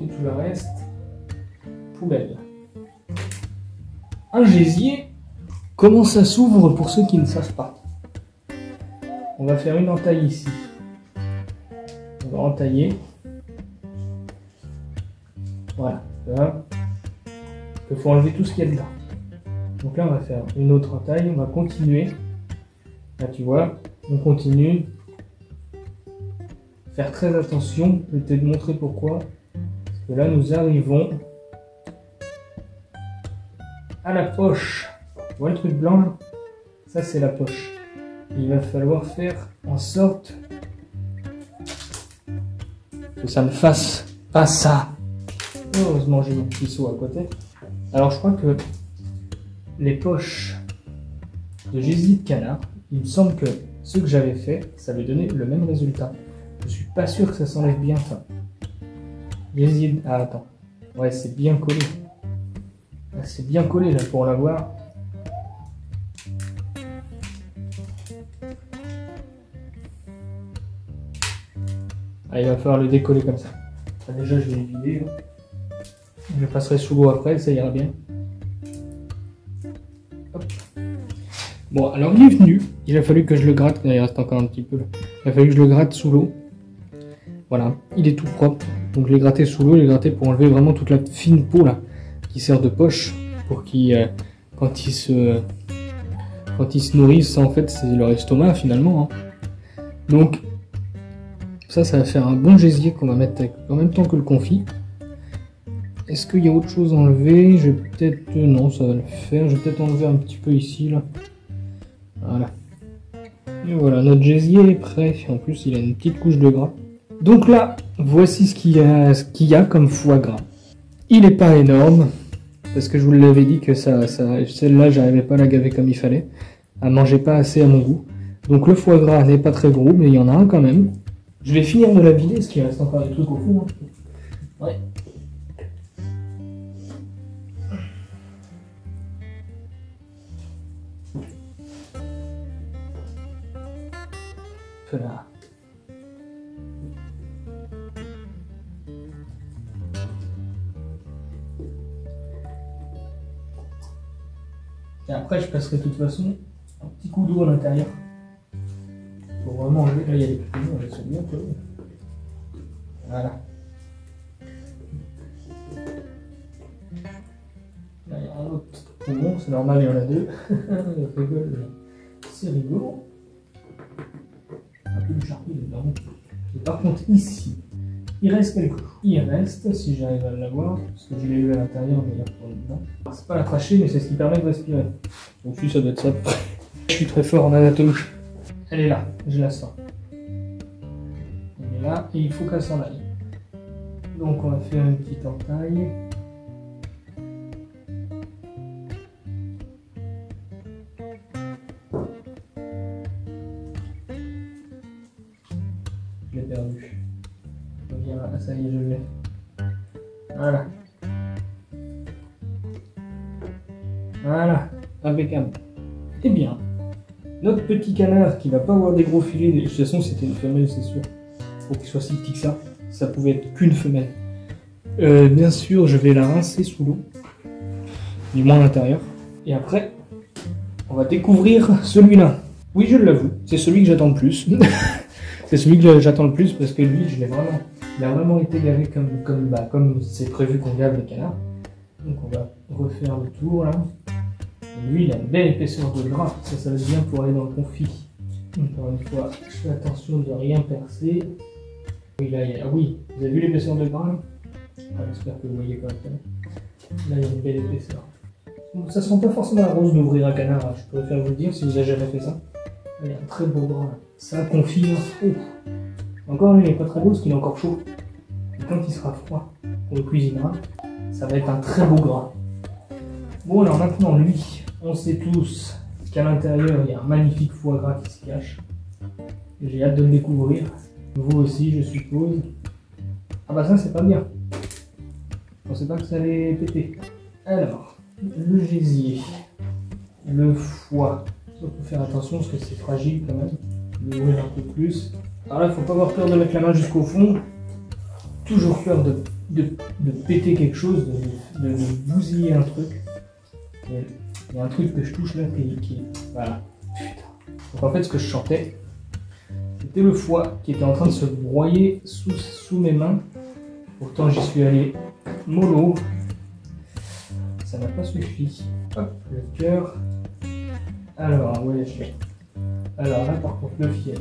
Et tout le reste. Poubelle. Un gésier, comment ça s'ouvre pour ceux qui ne savent pas? On va faire une entaille ici. On va entailler. Voilà. Là, il faut enlever tout ce qu'il y a dedans. Donc là, on va faire une autre entaille. On va continuer. Là, tu vois, on continue. Faire très attention. Je vais te montrer pourquoi. Parce que là, nous arrivons à la poche. Tu vois le truc blanc là? Ça c'est la poche. Il va falloir faire en sorte que ça ne fasse pas ça. Heureusement j'ai mon petit seau à côté. Alors je crois que les poches de gésier de canard, il me semble que ce que j'avais fait, ça avait donné le même résultat. Je suis pas sûr que ça s'enlève bien ça. Gésier de... Ah attends. Ouais, c'est bien collé. C'est bien collé là pour l'avoir. Ah, il va falloir le décoller comme ça. Ah, déjà je vais le vider. Je le passerai sous l'eau après, ça ira bien. Hop. Bon, alors il est venu. Il a fallu que je le gratte. Il reste encore un petit peu là. Il a fallu que je le gratte sous l'eau. Voilà, il est tout propre. Donc je l'ai gratté sous l'eau. Je l'ai gratté pour enlever vraiment toute la fine peau là qui sert de poche pour qu'il, quand il se nourrissent, en fait, c'est leur estomac finalement. Hein. Donc ça va faire un bon gésier qu'on va mettre en même temps que le confit. Est-ce qu'il y a autre chose à enlever? Je vais peut-être... non, ça va le faire. Je vais peut-être enlever un petit peu ici, là. Voilà. Et voilà, notre gésier est prêt. En plus, il a une petite couche de gras. Donc là, voici ce qu'il y a comme foie gras. Il n'est pas énorme, parce que je vous l'avais dit que celle-là, j'arrivais pas à la gaver comme il fallait. Elle mangeait pas assez à mon goût. Donc le foie gras n'est pas très gros, mais il y en a un quand même. Je vais finir de la vider, parce qu'il reste encore des trucs au fond. Hein. Ouais. Voilà. Et après, je passerai de toute façon un petit coup d'eau à l'intérieur. Pour vraiment enlever. Là, il y a des petits poumons, je sais bien que. Voilà. Là, il y a un autre poumon, c'est normal, il y en a deux. C'est rigolo. Un peu de charpie dedans. Et par contre, ici, il reste quelque chose. Il reste, si j'arrive à l'avoir, parce que je l'ai eu à l'intérieur, mais là pour dedans. C'est pas la cracher, mais c'est ce qui permet de respirer. Donc, si ça doit être ça. Je suis très fort en anatomie. Elle est là, je la sens. Elle est là, et il faut qu'elle s'en aille. Donc, on va faire une petite entaille. Je l'ai perdu. Ah, ça y est, je l'ai. Voilà. Voilà, impeccable. Eh bien, notre petit canard qui va pas avoir des gros filets, de toute façon c'était une femelle, c'est sûr. Pour qu'il soit si petit que ça pouvait être qu'une femelle. Bien sûr, je vais la rincer sous l'eau, du moins à l'intérieur. Et après, on va découvrir celui-là. Oui, je l'avoue, c'est celui que j'attends le plus. C'est celui que j'attends le plus parce que lui, il a vraiment été gavé comme c'est prévu qu'on gave les canards. Donc on va refaire le tour là. Et lui, il a une belle épaisseur de gras, ça va bien pour aller dans le confit. Encore une fois, je fais attention de rien percer. Oui, là, oui, vous avez vu l'épaisseur de gras là? J'espère que vous voyez correctement. Là, il y a une belle épaisseur. Donc, ça sent pas forcément la rose d'ouvrir un canard, hein. Je préfère vous le dire si vous avez jamais fait ça. Il y a un très beau gras là. Ça confit là. Oh. Encore lui, il n'est pas très beau parce qu'il est encore chaud. Et quand il sera froid, on le cuisinera. Ça va être un très beau gras. Bon, alors maintenant, lui, on sait tous qu'à l'intérieur, il y a un magnifique foie gras qui se cache. J'ai hâte de le découvrir. Vous aussi, je suppose. Ah bah ça, c'est pas bien. Je pensais pas que ça allait péter. Alors, le gésier, le foie. Il faut faire attention parce que c'est fragile quand même. L'ouvrir un peu plus. Alors là, il ne faut pas avoir peur de mettre la main jusqu'au fond. Toujours peur de péter quelque chose, de bousiller un truc. Il y a un truc que je touche là qui... Voilà. Putain. Donc en fait, ce que je sentais, c'était le foie qui était en train de se broyer sous mes mains. Pourtant, j'y suis allé mollo. Ça n'a pas suffi. Hop, le cœur. Alors, ouais, alors là, par contre, le fiel.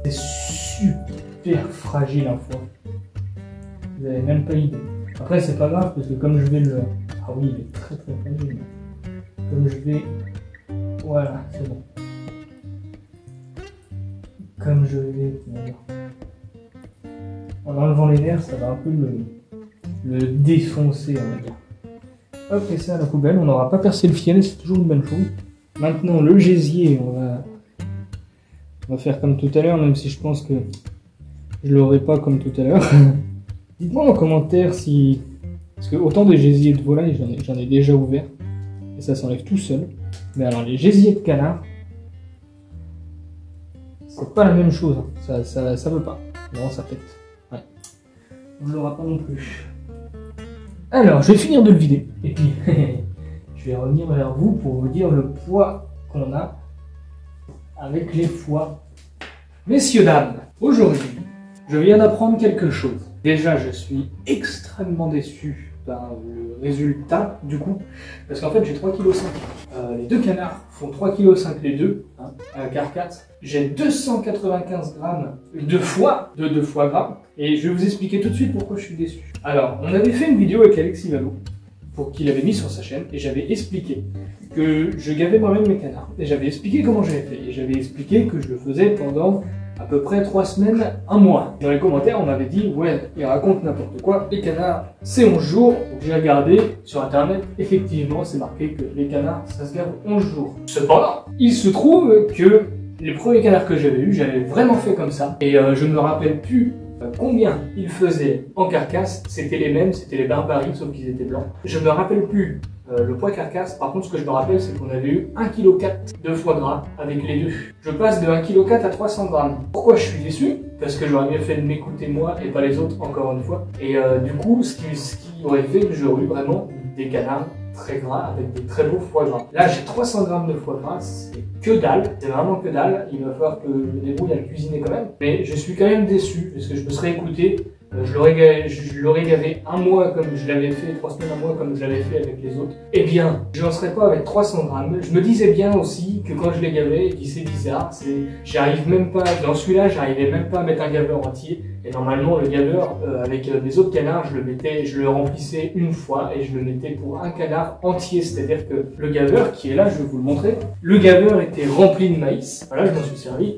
C'est super fragile un foie. Vous n'avez même pas idée. Après, c'est pas grave parce que comme je vais le... Ah oui, il est très très fragile. Comme je vais... Voilà, c'est bon. Comme je vais... En enlevant les nerfs, ça va un peu le défoncer, on va dire. Hop, et ça à la poubelle. On n'aura pas percé le fiel, c'est toujours une bonne chose. Maintenant, le gésier, on va faire comme tout à l'heure, même si je pense que je l'aurai pas comme tout à l'heure. Dites-moi en commentaire si... Parce que autant des gésiers de volaille, j'en ai déjà ouvert. Et ça s'enlève tout seul. Mais alors, les gésiers de canard, c'est pas la même chose. Hein. Ça veut pas. Non, ça pète. Ouais. On ne l'aura pas non plus. Alors, je vais finir de le vider. Et puis... Je vais revenir vers vous pour vous dire le poids qu'on a. avec les foies. Messieurs, dames, aujourd'hui, je viens d'apprendre quelque chose. Déjà, je suis extrêmement déçu par le résultat du coup, parce qu'en fait, j'ai 3,5 kg. Les deux canards font 3,5 kg les deux, hein, à la carcasse. J'ai 295 grammes de foie, de foie gras, et je vais vous expliquer tout de suite pourquoi je suis déçu. Alors, on avait fait une vidéo avec Alexis Valo, pour qu'il avait mis sur sa chaîne, et j'avais expliqué que je gavais moi-même mes canards. Et j'avais expliqué comment j'avais fait, et j'avais expliqué que je le faisais pendant à peu près 3 semaines, 1 mois. Dans les commentaires, on m'avait dit, ouais, il raconte n'importe quoi, les canards, c'est 11 jours. Donc j'ai regardé sur internet, effectivement, c'est marqué que les canards, ça se gave 11 jours. Cependant, il se trouve que les premiers canards que j'avais eus, j'avais vraiment fait comme ça. Et je ne me rappelle plus combien ils faisaient en carcasse. C'était les mêmes, c'était les barbaries, sauf qu'ils étaient blancs. Je ne me rappelle plus le poids carcasse. Par contre, ce que je me rappelle, c'est qu'on avait eu 1,4 kg de foie gras avec les deux. Je passe de 1,4 kg à 300 grammes. Pourquoi je suis déçu? Parce que j'aurais mieux fait de m'écouter moi et pas les autres, encore une fois. Et du coup, ce qui aurait fait que j'aurais eu vraiment des canards très gras avec des très beaux foie gras. Là, j'ai 300 grammes de foie gras, c'est que dalle, c'est vraiment que dalle. Il va falloir que je me débrouille à le cuisiner quand même. Mais je suis quand même déçu parce que je me serais écouté. Je l'aurais gavé 1 mois comme je l'avais fait, 3 semaines, 1 mois comme je l'avais fait avec les autres. Eh bien, je n'en serais pas avec 300 grammes. Je me disais bien aussi que quand je les gavais, c'est bizarre, j'arrive même pas, dans celui-là, j'arrivais même pas à mettre un gaveur entier. Et normalement, le gaveur, avec les autres canards, je le remplissais une fois et je le mettais pour un canard entier. C'est-à-dire que le gaveur qui est là, je vais vous le montrer, le gaveur était rempli de maïs. Voilà, je m'en suis servi.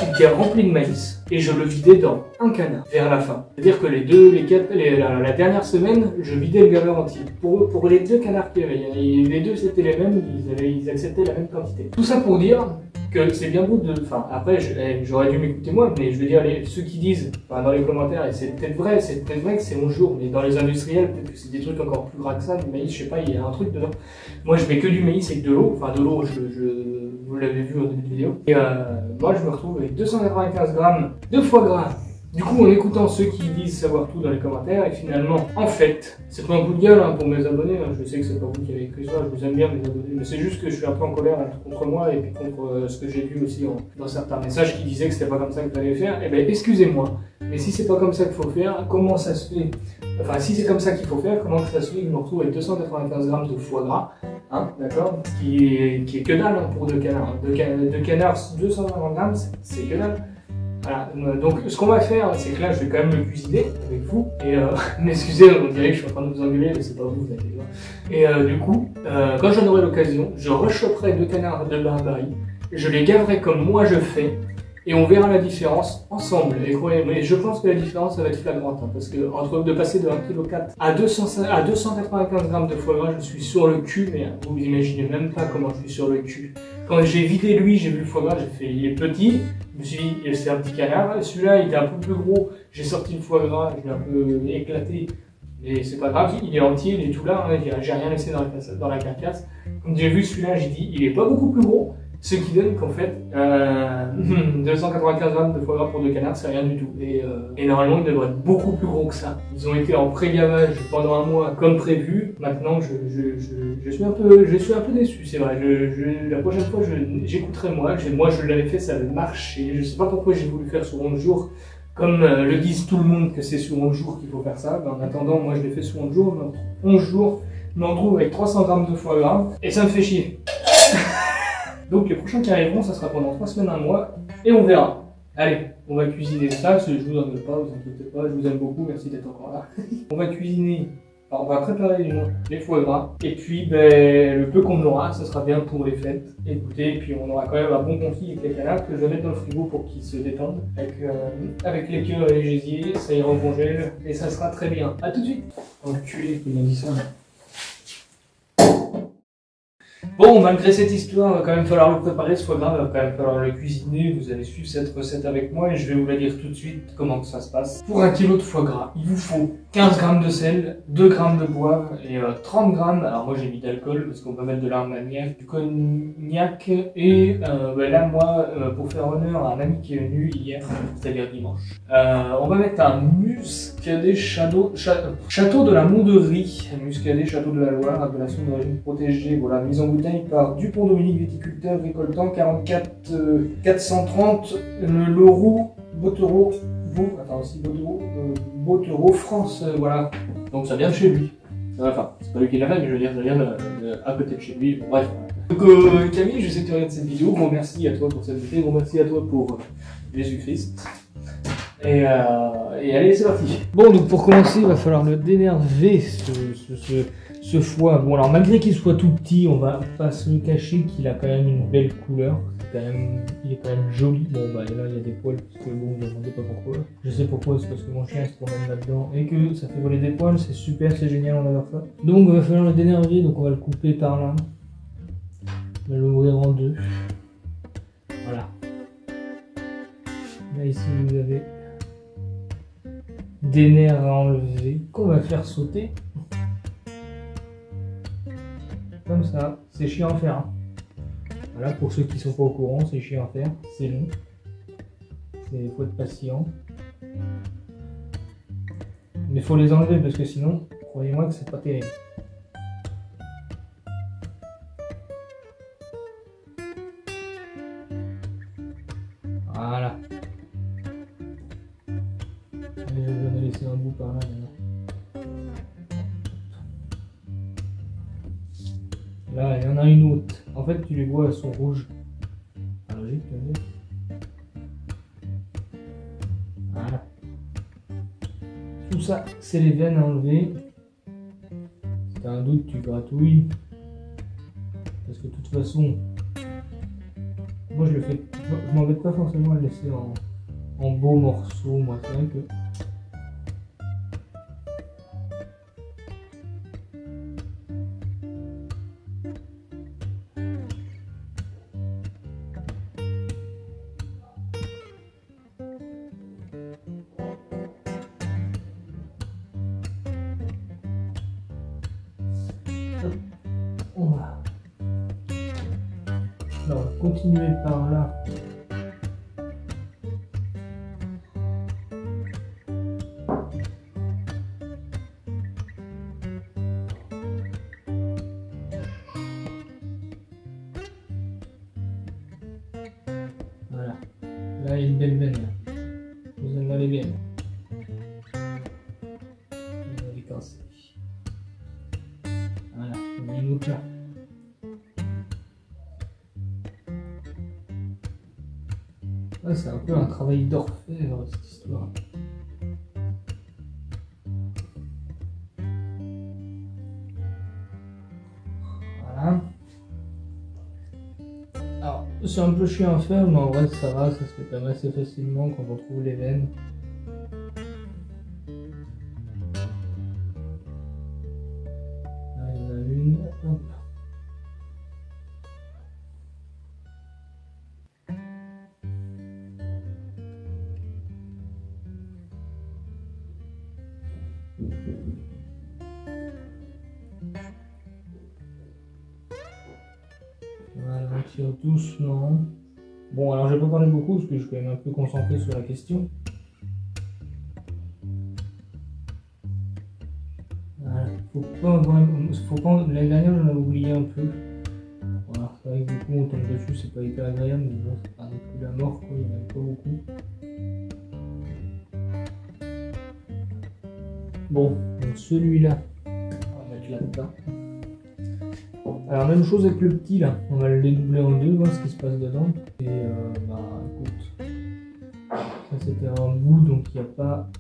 Il était rempli de maïs et je le vidais dans un canard vers la fin. C'est-à-dire que la dernière semaine, je vidais le gaveur entier. Pour les 2 canards qu'il y avait, les deux c'était les mêmes, ils acceptaient la même quantité. Tout ça pour dire que c'est bien beau de... Enfin, après, j'aurais dû m'écouter moi, mais je veux dire, ceux qui disent, enfin, dans les commentaires, et c'est peut-être vrai que c'est 11 jours, mais dans les industriels, peut-être que c'est des trucs encore plus gras que ça, du maïs, je sais pas, il y a un truc dedans. Moi, je mets que du maïs avec de l'eau, enfin, de l'eau, vous l'avez vu au début de la vidéo. Et moi, je me retrouve avec 295 grammes de foie gras. Du coup, en écoutant ceux qui disent savoir tout dans les commentaires, et finalement, en fait, c'est pas un coup de gueule hein, pour mes abonnés, hein. Je sais que c'est pas vous qui avez écrit ça, je vous aime bien mes abonnés, mais c'est juste que je suis un peu en colère contre moi et puis contre ce que j'ai vu aussi dans certains messages qui disaient que c'était pas comme ça qu'il fallait faire. Eh ben, excusez-moi, mais si c'est pas comme ça qu'il faut faire, comment ça se fait? Enfin, si c'est comme ça qu'il faut faire, comment ça se fait que je me retrouve avec 295 grammes de foie gras, hein, d'accord, qui est que dalle hein, pour 2 canards. 2 canards, 250 grammes, c'est que dalle. Voilà, donc ce qu'on va faire, c'est que là je vais quand même le cuisiner avec vous, et m'excusez, on dirait que je suis en train de vous engueuler, mais c'est pas vous, inquiétez pas. Et du coup, quand j'en aurai l'occasion, je rechoperai 2 canards de barbarie, je les gaverai comme moi je fais, et on verra la différence ensemble. Et croyez-moi, je pense que la différence ça va être flagrante, hein, parce que entre de passer de 1,4 kg à 295 grammes de foie gras, je suis sur le cul, mais vous imaginez même pas comment je suis sur le cul. Quand j'ai vidé lui, j'ai vu le foie gras, j'ai fait, il est petit, je me suis dit, c'est un petit canard. Celui-là, il était un peu plus gros, j'ai sorti le foie gras, je l'ai un peu éclaté, mais c'est pas grave, il est entier, il est tout là, hein, j'ai rien laissé dans la carcasse. Quand j'ai vu celui-là, j'ai dit, il est pas beaucoup plus gros, ce qui donne qu'en fait, 295 grammes de foie gras pour 2 canards, c'est rien du tout. Et normalement, ils devraient être beaucoup plus gros que ça. Ils ont été en pré-gavage pendant 1 mois comme prévu. Maintenant, je suis un peu déçu, c'est vrai. La prochaine fois, j'écouterai moi. Moi, je l'avais fait, ça avait marché. Je sais pas pourquoi j'ai voulu faire sur 11 jours. Comme le disent tout le monde que c'est sur 11 jours qu'il faut faire ça. Ben, en attendant, moi, je l'ai fait sur 11 jours. 11 jours, je me retrouve avec 300 grammes de foie gras. Et ça me fait chier. Donc les prochains qui arriveront, ça sera pendant 3 semaines, 1 mois, et on verra. Allez, on va cuisiner ça, je vous en veux pas, vous inquiétez pas, je vous aime beaucoup, merci d'être encore là. On va cuisiner, alors on va préparer du moins les foie gras, et puis ben, le peu qu'on aura, ça sera bien pour les fêtes. Écoutez, et puis on aura quand même un bon confit avec les canards que je vais mettre dans le frigo pour qu'ils se détendent. Avec les cœurs et les gésiers, ça ira au congèle, et ça sera très bien. A tout de suite. Enculé qui m'a dit ça. Bon, malgré cette histoire, il va quand même falloir le préparer, ce foie gras, il va quand même falloir le cuisiner. Vous allez suivre cette recette avec moi et je vais vous la dire tout de suite comment que ça se passe. Pour 1 kg de foie gras, il vous faut 15 g de sel, 2 g de poivre et 30 g, alors moi j'ai mis d'alcool parce qu'on peut mettre de l'armagnac, du cognac et là moi, pour faire honneur à un ami qui est venu hier, c'est-à-dire dimanche, on va mettre un muscadet château de la Monderie, muscadet château de la Loire, appellation d'origine protégée, voilà, mise en bouteille par Dupont Dominique, viticulteur, récoltant 44 430, le Leroux, Bottereau, Bottereau, France, voilà. Donc ça vient de chez lui. Enfin, c'est pas lui qui l'a fait, mais je veux dire, ça vient à côté de chez lui. Bon, bref. Donc Camille, je sais que tu regardes cette vidéo. Gros merci à toi pour cette bouteille, gros merci à toi pour Jésus-Christ. Et allez, c'est parti. Bon, donc pour commencer, il va falloir le dénerver, ce foie. Bon, alors malgré qu'il soit tout petit, on va pas se cacher qu'il a quand même une belle couleur. Il est quand même joli. Bon, bah là, il y a des poils, parce que bon, je me demandais pas pourquoi. Je sais pourquoi, c'est parce que mon chien se promène là-dedans et que ça fait voler des poils. C'est super, c'est génial, on adore ça. Donc, il va falloir le dénerver, donc on va le couper par là. On va l'ouvrir en deux. Voilà. Là, ici, vous avez des nerfs à enlever qu'on va faire sauter. Comme ça, c'est chiant à faire. Hein. Voilà, pour ceux qui sont pas au courant, c'est chiant à faire, c'est long. Il faut être patient. Mais il faut les enlever parce que sinon, croyez-moi que c'est pas terrible. Voilà. Allez, je vais en laisser un bout par là maintenant. Là, il y en a une autre. En fait, tu les vois, elles sont rouges. Ah, logique, voilà. Tout ça, c'est les veines à enlever. Si t'as un doute, tu gratouilles. Parce que de toute façon, moi je le fais. Je m'embête pas forcément à le laisser en beaux morceaux. Moi, c'est vrai que. Alors, on va continuer par là. Voilà. Là, il y a une belle veine. Vous en allez bien. On va les casser. Voilà, on a une autre là. Ah, c'est un peu un travail d'orfèvre cette histoire. Voilà. Alors, c'est un peu chiant à faire, mais en vrai ça va, ça se fait quand même assez facilement quand on trouve les veines. Là, il y en a une. Hop. Voilà, on tire doucement. Bon, alors je vais pas parler beaucoup parce que je suis quand même un peu concentré sur la question. Voilà, faut pas. L'année dernière, j'en avais oublié un peu. Voilà, c'est vrai que du coup, on tombe dessus, c'est pas hyper agréable, mais bon, c'est pas non plus la mort, quoi, il n'y en a pas beaucoup. Bon, donc celui-là, on va mettre là-dedans. Alors même chose avec le petit là, on va le dédoubler en deux, voir ce qui se passe dedans. Et bah écoute, ça c'était un bout donc il n'y a pas...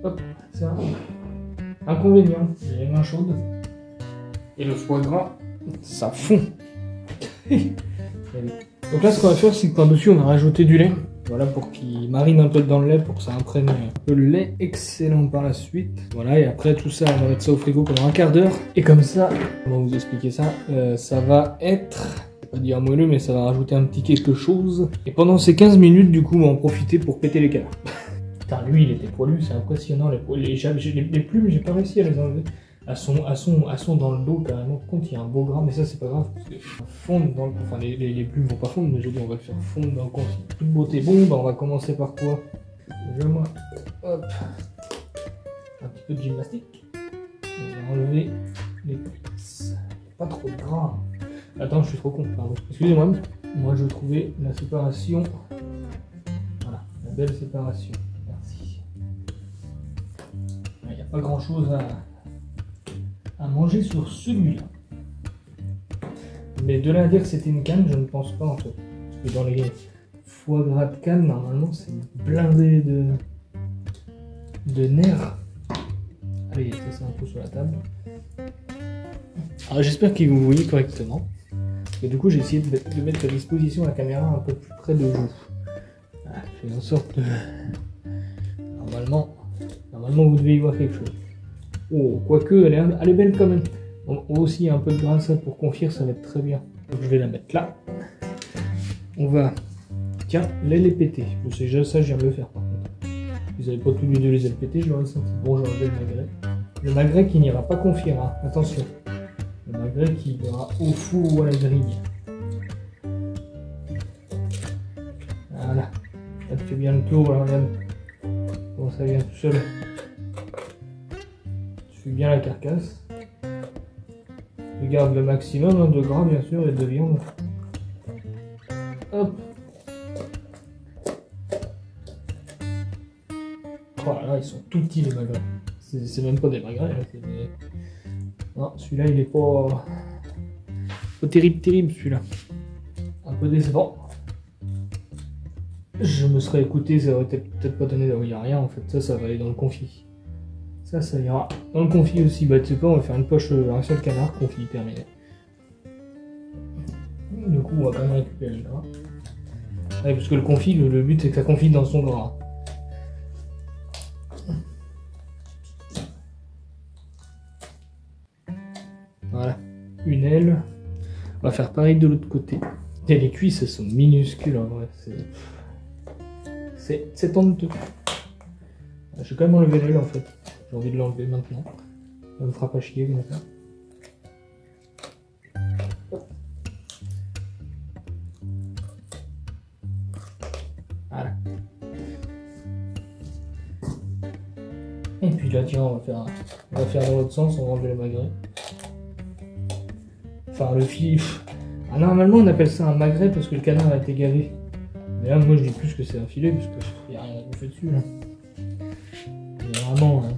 Hop, c'est un inconvénient, j'ai les mains chaudes. Et le foie gras, ça fond. Donc là ce qu'on va faire c'est que par-dessus on va rajouter du lait. Voilà, pour qu'il marine un peu dans le lait, pour que ça imprègne un peu le lait. Excellent par la suite. Voilà, et après tout ça, on va mettre ça au frigo pendant un quart d'heure. Et comme ça, on va vous expliquer ça, ça va être, je vais pas dire moelleux, mais ça va rajouter un petit quelque chose. Et pendant ces 15 minutes, du coup, on va en profiter pour péter les canards. Putain, lui, il était poilu, c'est impressionnant. Les plumes, j'ai pas réussi à les enlever. elles sont dans le dos carrément. Contre, il y a un beau gras, mais ça c'est pas grave parce que fondre dans le, enfin les plumes vont pas fondre, mais je veux dire on va le faire fondre dans le confit. Toute beauté. Bon, bah on va commencer par quoi? Déjà moi, hop, un petit peu de gymnastique. On va enlever les cuisses. Pas trop de gras. Attends, je suis trop con, pardon. Excusez-moi. Moi je trouvais la séparation. Voilà, la belle séparation. Merci. Il n'y a pas grand chose à manger sur celui-là. Mais de là à dire que c'était une canne, je ne pense pas en fait. Parce que dans les foie gras de canne, normalement c'est blindé de nerfs. Allez, c'est ça un peu sur la table. Alors j'espère que vous voyez correctement. Et du coup j'ai essayé de mettre à disposition la caméra un peu plus près de vous. Voilà, je fais en sorte de... Normalement vous devez y voir quelque chose. Oh, quoique elle est belle quand même. On aussi un peu de gras ça pour confire, ça va être très bien. Donc je vais la mettre là. On va... Tiens, l'aile est pétée. Je sais déjà ça, je viens de le faire par contre. Vous n'avez pas tous les deux les ailes pétées, je l'aurais senti. Bon, j'ai enlevé le magret. Le magret qui n'ira pas confire, hein. Attention. Le magret qui ira au four ou à la grille. Voilà. Là, tu fais bien le tour, là, regarde. Comment ça vient tout seul. Tu fais bien la carcasse. Tu gardes le maximum hein, de gras, bien sûr, et de viande. Hop. Oh là là, ils sont tout petits les magrets. C'est même pas des magrets, là, c'est des... Non, celui-là il est pas terrible celui-là. Un peu décevant. Je me serais écouté, ça aurait peut-être pas donné, il n'y a rien en fait, ça va aller dans le confit. Ça ira dans le confit aussi, bah tu sais pas, on va faire une poche, un seul canard, confit terminé. Du coup on va quand même récupérer le gras. Ouais, parce que le confit, le but c'est que ça confite dans son gras. Voilà, une aile. On va faire pareil de l'autre côté. Et les cuisses elles sont minuscules en vrai, c'est honteux. Je vais quand même enlever l'aile en fait. J'ai envie de l'enlever maintenant. Ça me fera pas chier comme ça. Voilà. Et puis là tiens on va faire dans l'autre sens, on va enlever le magret. Enfin le filet. Ah, normalement on appelle ça un magret parce que le canard a été gavé. Mais là moi je dis plus que c'est un filet parce qu'il n'y a rien à bouffer dessus là. Mais vraiment hein.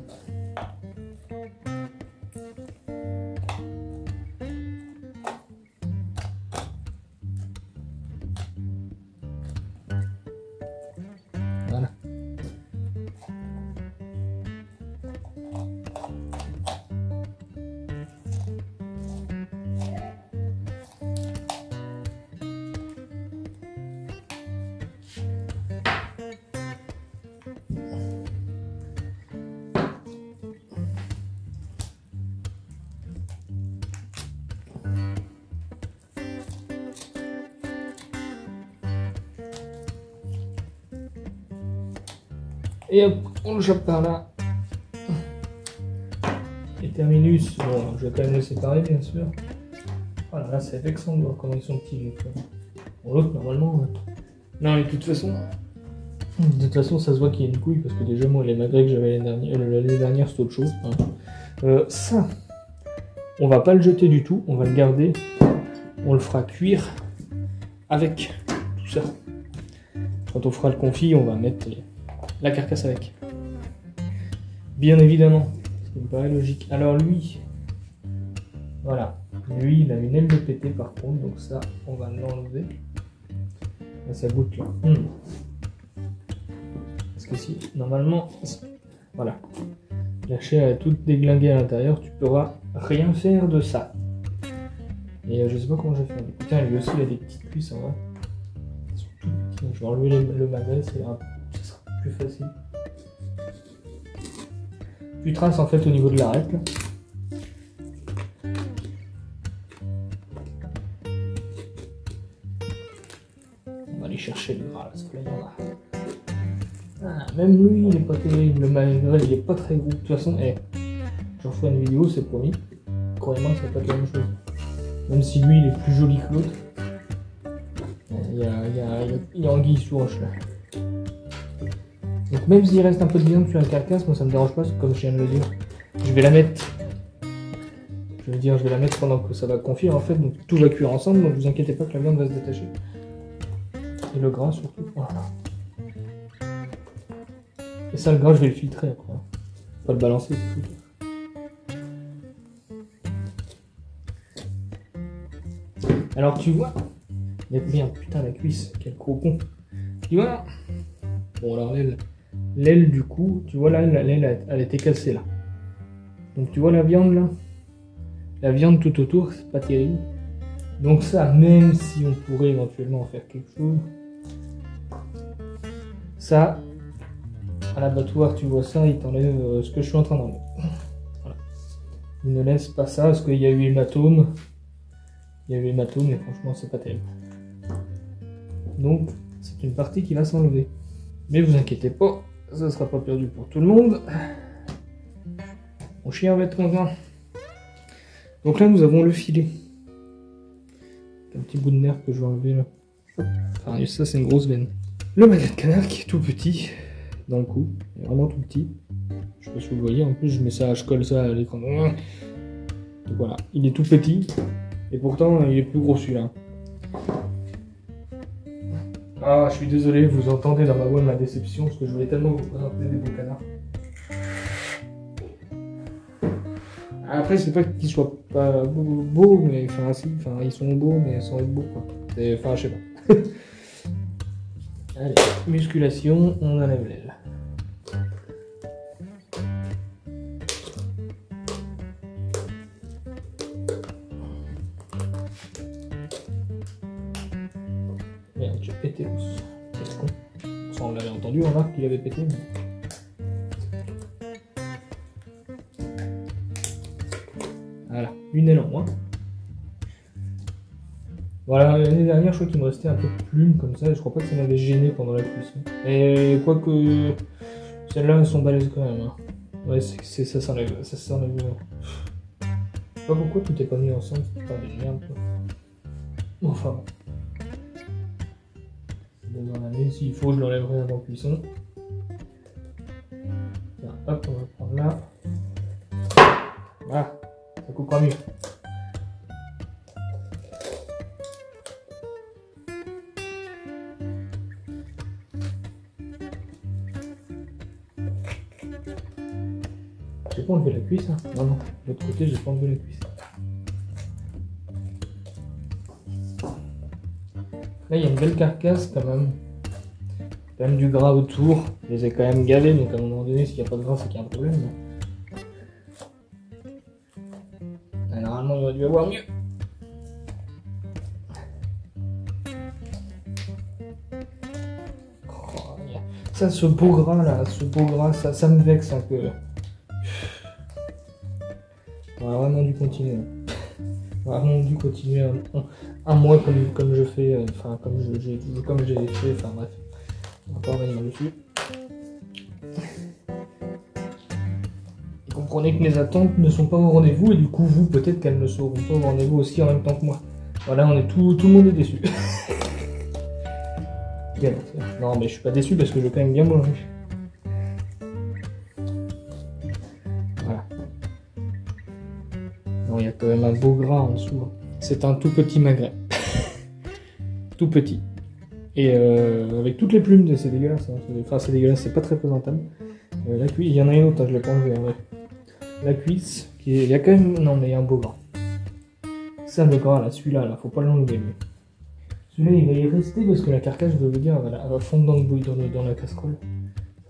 Voilà. Et hop, on le chope par là. Et terminus, bon, je vais quand même le séparer bien sûr. Voilà, là c'est vexant de voir comment ils sont petits les fois. Bon, l'autre normalement. Non, mais de toute façon, ça se voit qu'il y a une couille parce que déjà, moi, les magrets que j'avais l'année dernière, c'est autre chose. Hein. Ça, on va pas le jeter du tout, on va le garder. On le fera cuire avec tout ça. Quand on fera le confit, on va mettre la carcasse avec. Bien évidemment, ça me paraît logique. Alors lui, voilà. Lui, il a une aile de pété par contre, donc ça, on va l'enlever. Là, ça goûte là. Parce que si, normalement, voilà. La chair est toute déglinguée à l'intérieur, tu pourras rien faire de ça. Et je sais pas comment je vais faire. Putain, lui aussi, il a des petites cuisses en vrai. Ils sont tout petits. Je vais enlever le magret, ça sera plus facile. Tu traces en fait au niveau de l'arête là. On va aller chercher le gras, ce là. Ah, même lui il est pas terrible, le magret il est pas très gros. De toute façon, Je referai une vidéo, c'est promis. Croyez-moi que ça va pas être la même chose. Même si lui, il est plus joli que l'autre. Il y a anguille sous roche là. Donc même s'il reste un peu de viande sur la carcasse, moi ça me dérange pas, comme je viens de le dire. Je vais la mettre. Je vais la mettre pendant que ça va confire en fait, donc tout va cuire ensemble, donc vous inquiétez pas que la viande va se détacher. Et le gras surtout. Voilà. Et ça, le gras, je vais le filtrer après. Pas le balancer, c'est tout. Alors tu vois, il y a bien, putain la cuisse, quel gros con. Tu vois, bon alors l'aile du coup, tu vois là, l'aile elle était cassée là. Donc tu vois la viande là, la viande tout autour, c'est pas terrible. Donc ça, même si on pourrait éventuellement en faire quelque chose, ça, à l'abattoir tu vois ça, il t'enlève ce que je suis en train d'enlever. Voilà. Il ne laisse pas ça parce qu'il y a eu hématome. Il y a eu hématome et franchement c'est pas terrible. Donc c'est une partie qui va s'enlever. Mais vous inquiétez pas, ça sera pas perdu pour tout le monde. Mon chien va être content. Donc là nous avons le filet. Un petit bout de nerf que je vais enlever là. Enfin ça c'est une grosse veine. Le magret de canard qui est tout petit dans le cou. Il est vraiment tout petit. Je sais pas si vous le voyez, en plus je mets ça, je colle ça à l'écran. Donc voilà, il est tout petit. Et pourtant, il est plus gros celui-là. Ah, je suis désolé, vous entendez dans ma voix ma déception, parce que je voulais tellement vous présenter des beaux canards. Après, c'est pas qu'ils soient pas beaux, mais enfin, si, enfin, ils sont beaux, mais sans être beaux, quoi. Enfin, je sais pas. Allez, musculation, on enlève l'aile. Merde, j'ai pété l'os. C'est con. Ça, on l'avait entendu, on remarque qu'il avait pété. Mais... Voilà, une aile en moins. Voilà, l'année dernière, je crois qu'il me restait un peu de plumes comme ça, et je crois pas que ça m'avait gêné pendant la cuisson. Et quoique, celles-là, elles sont balèzes quand même. Hein. Ouais, c'est ça s'enlève. Ça s'enlève. Je sais pas pourquoi tout est pas mis ensemble, c'est pas des merdes quoi. Enfin bon. Dans l'année, s'il faut, je l'enlèverai avant cuisson. Tiens, hop, on va prendre là. Voilà, ça coupera mieux. J'ai pas enlevé la cuisse, hein. Non, de l'autre côté, j'ai pas enlevé la cuisse. Là, il y a une belle carcasse quand même. Quand même du gras autour. Je les ai quand même gavés, donc à un moment donné, s'il n'y a pas de gras, c'est qu'il y a un problème. Là, normalement, il aurait dû avoir mieux. Oh, ça, ce beau gras là, ça me vexe un peu. On a vraiment dû continuer. Vraiment dû continuer un mois comme je fais, enfin comme j'ai fait, enfin bref, on va pas revenir dessus. Et comprenez que mes attentes ne sont pas au rendez-vous et du coup vous peut-être qu'elles ne seront pas au rendez-vous aussi en même temps que moi. Voilà, on est tout le monde est déçu. Non mais je suis pas déçu parce que je vais quand même bien manger. Voilà. Non, il y a quand même un beau gras en dessous. C'est un tout petit magret. Tout petit. Et avec toutes les plumes, c'est dégueulasse. Hein. Enfin, c'est dégueulasse, c'est pas très présentable. La cuisse, il y en a une autre, hein, je l'ai pas enlevé. Ouais. La cuisse, il y a quand même. Non, mais il y a un beau gras. Ça, le gras, là, celui-là, là, faut pas l'enlever, lui. Celui-là, il va y rester parce que la carcasse, je veux vous dire, elle va fondre dans le bouille, dans la casserole. Ça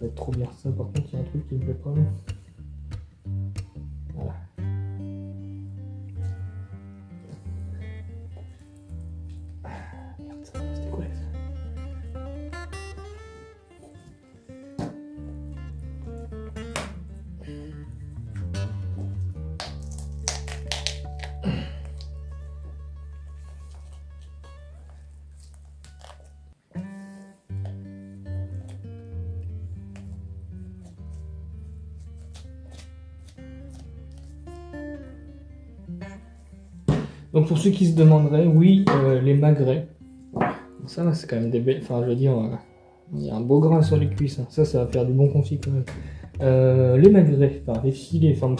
va être trop bien. Ça, par contre, il y a un truc qui me plaît pas. Voilà. Merde, ça va rester collé, ça. Donc pour ceux qui se demanderaient, oui, les magrets. Ça, c'est quand même des belles... Enfin, je veux dire, il y a un beau grain sur les cuisses. Hein. Ça va faire du bon confit quand même. Les magrets, enfin les filets, enfin...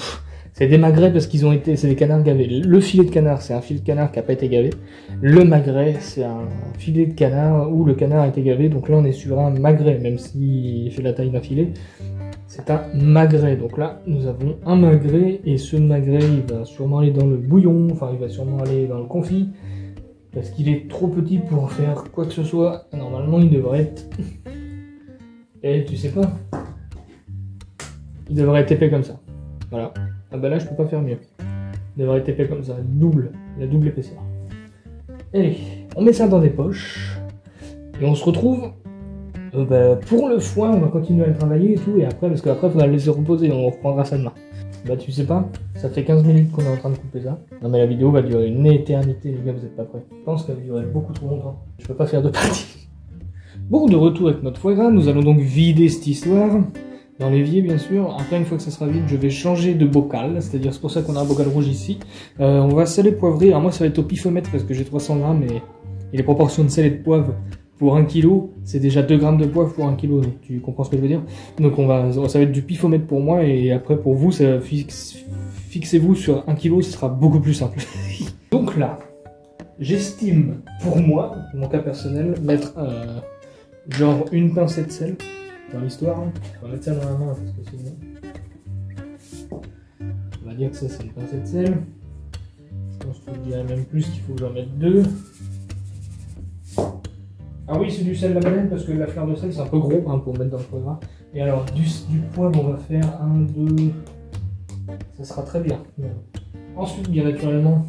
C'est des magrets parce qu'ils ont été... C'est des canards gavés. Le filet de canard, c'est un filet de canard qui n'a pas été gavé. Le magret, c'est un filet de canard où le canard a été gavé. Donc là, on est sur un magret, même s'il fait la taille d'un filet. C'est un magret. Donc là, nous avons un magret. Et ce magret, il va sûrement aller dans le bouillon. Enfin, il va sûrement aller dans le confit. Parce qu'il est trop petit pour faire quoi que ce soit. Normalement, il devrait être... Et tu sais pas. Il devrait être épais comme ça. Voilà. Ah bah là, je peux pas faire mieux. Il devrait être épais comme ça. La double épaisseur. Allez, on met ça dans des poches. Et on se retrouve... pour le foie, on va continuer à le travailler et tout. Et après, parce qu'après, il faudra le laisser reposer. On reprendra ça demain. Bah tu sais pas, ça fait 15 minutes qu'on est en train de couper ça. Non mais la vidéo va durer une éternité, les gars, vous êtes pas prêts. Je pense qu'elle va durer beaucoup trop longtemps. Je peux pas faire de partie. Bon, de retour avec notre foie gras, nous allons donc vider cette histoire. Dans l'évier, bien sûr. Après, une fois que ça sera vide, je vais changer de bocal. C'est-à-dire, c'est pour ça qu'on a un bocal rouge ici. On va saler, poivrer. Alors moi, ça va être au pifomètre parce que j'ai 300 grammes et les proportions de sel et de poivre pour 1 kg, c'est déjà 2 grammes de poivre pour 1 kg. Donc, tu comprends ce que je veux dire? Donc, ça va être du pifomètre pour moi et après, pour vous, fixez-vous sur 1 kg, ce sera beaucoup plus simple. Donc là, j'estime, pour moi, pour mon cas personnel, mettre genre une pincée de sel. Dans l'histoire, hein. On va mettre ça dans la main parce que sinon... On va dire que ça c'est une pincée de sel. Je pense que je dirais même plus qu'il faut que j'en mette 2. Ah oui, c'est du sel de la baleine parce que la fleur de sel c'est un peu gros hein, pour mettre dans le foie gras. Et alors du poivre on va faire 1, 2... Ça sera très bien. Ensuite, bien naturellement,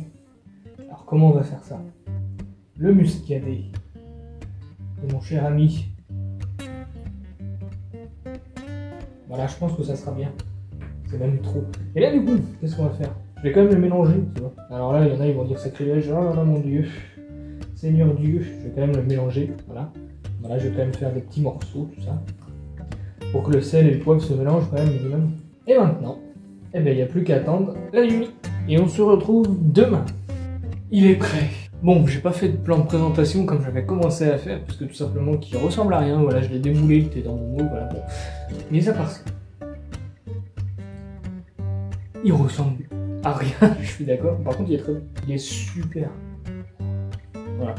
alors comment on va faire ça? Le muscadet de mon cher ami. Voilà, je pense que ça sera bien. C'est même trop. Et là, du coup, qu'est-ce qu'on va faire? Je vais quand même le mélanger, tu vois. Alors là, il y en a, ils vont dire sacrilège. Oh là là, mon Dieu. Seigneur Dieu. Je vais quand même le mélanger. Voilà. Voilà, je vais quand même faire des petits morceaux, tout ça. Pour que le sel et le poivre se mélangent quand même minimum. Et maintenant, eh ben, il n'y a plus qu'à attendre la nuit. Et on se retrouve demain. Il est prêt. Bon, j'ai pas fait de plan de présentation comme j'avais commencé à faire, parce que tout simplement qu'il ressemble à rien. Voilà, je l'ai démoulé, il était dans mon moule, voilà. Bon. Mais à part ça, il ressemble à rien, je suis d'accord. Par contre, il est super. Voilà.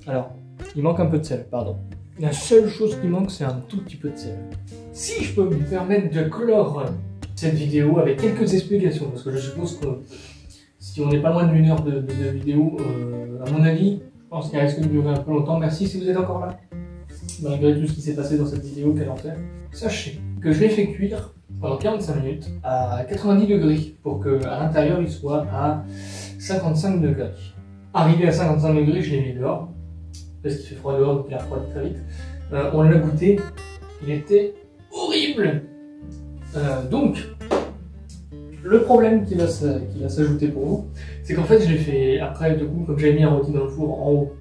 Alors, il manque un peu de sel, pardon. La seule chose qui manque, c'est un tout petit peu de sel. Si je peux me permettre de clore cette vidéo avec quelques explications, parce que je suppose que si on n'est pas loin d'1 heure de vidéo, à mon avis, je pense qu'il risque de durer un peu longtemps. Merci si vous êtes encore là. Malgré tout ce qui s'est passé dans cette vidéo, quel enfer. Sachez que je l'ai fait cuire pendant 45 minutes à 90 degrés pour qu'à l'intérieur il soit à 55 degrés. Arrivé à 55 degrés, je l'ai mis dehors parce qu'il fait froid dehors donc il a refroidi très vite. On l'a goûté, il était horrible. Donc, le problème qui va s'ajouter pour vous, c'est qu'en fait je l'ai fait après, du coup, comme j'avais mis un rôti dans le four en haut,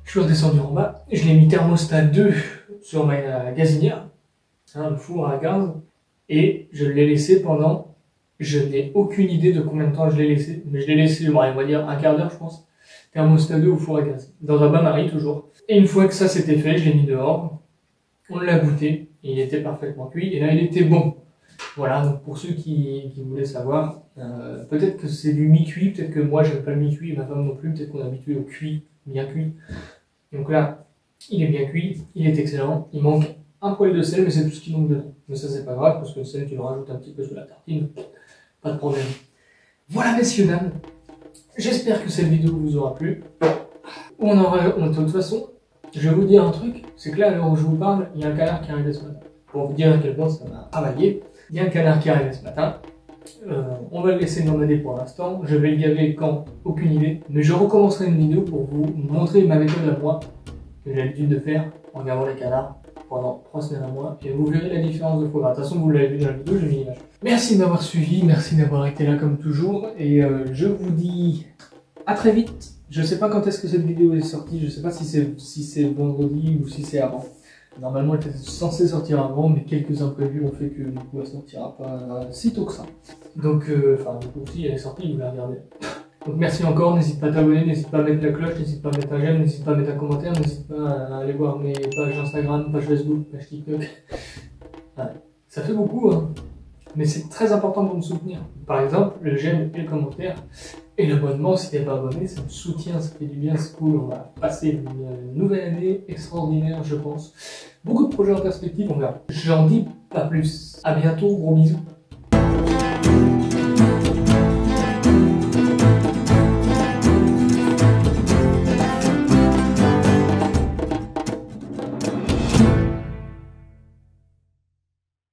je suis redescendu en bas, je l'ai mis thermostat 2 sur ma gazinière, hein, le four à gaz, et je l'ai laissé pendant, je n'ai aucune idée de combien de temps je l'ai laissé, mais je l'ai laissé, on va dire, un quart d'heure je pense, thermostat 2 au four à gaz, dans un bain-marie toujours. Et une fois que ça c'était fait, je l'ai mis dehors, on l'a goûté, et il était parfaitement cuit, et là il était bon. Voilà, donc pour ceux qui voulaient savoir, peut-être que c'est du mi-cuit, peut-être que moi j'aime pas le mi-cuit, ma femme non plus, peut-être qu'on est habitué au cuit, bien cuit. Donc là, il est bien cuit, il est excellent, il manque un poil de sel, mais c'est tout ce qui manque dedans. Mais ça c'est pas grave, parce que le sel tu le rajoutes un petit peu sur la tartine, pas de problème. Voilà messieurs, dames, j'espère que cette vidéo vous aura plu. De toute façon, je vais vous dire un truc, c'est que là, à l'heure où je vous parle, il y a un canard qui est arrivé ce matin. Pour vous dire à quel point ça m'a travaillé. Il y a un canard qui est arrivé ce matin. On va le laisser nomader pour l'instant. Je vais le gaver quand? Aucune idée. Mais je recommencerai une vidéo pour vous montrer ma méthode à moi, que j'ai l'habitude de faire en gavant les canards pendant 3 semaines à moi. Et vous verrez la différence de foie gras. De toute façon, vous l'avez vu dans la vidéo, j'ai mis l'image. Merci de m'avoir suivi, merci d'avoir été là comme toujours. Et je vous dis à très vite. Je sais pas quand est-ce que cette vidéo est sortie. Je sais pas si c'est vendredi ou si c'est avant. Normalement, elle était censée sortir avant, mais quelques imprévus ont fait que du coup, elle sortira pas si tôt que ça. Donc, enfin, du coup, si elle est sortie, vous la regardez. Donc merci encore, n'hésite pas à t'abonner, n'hésite pas à mettre la cloche, n'hésite pas à mettre un j'aime, n'hésite pas à mettre un commentaire, n'hésite pas à aller voir mes pages Instagram, page Facebook, page TikTok. Ouais. Ça fait beaucoup, hein. Mais c'est très important pour me soutenir. Par exemple, le j'aime et le commentaire, et l'abonnement si t'es pas abonné, ça me soutient, ça fait du bien, c'est cool. On va passer une nouvelle année extraordinaire, je pense. Beaucoup de projets en perspective, on verra. J'en dis pas plus. À bientôt, gros bisous.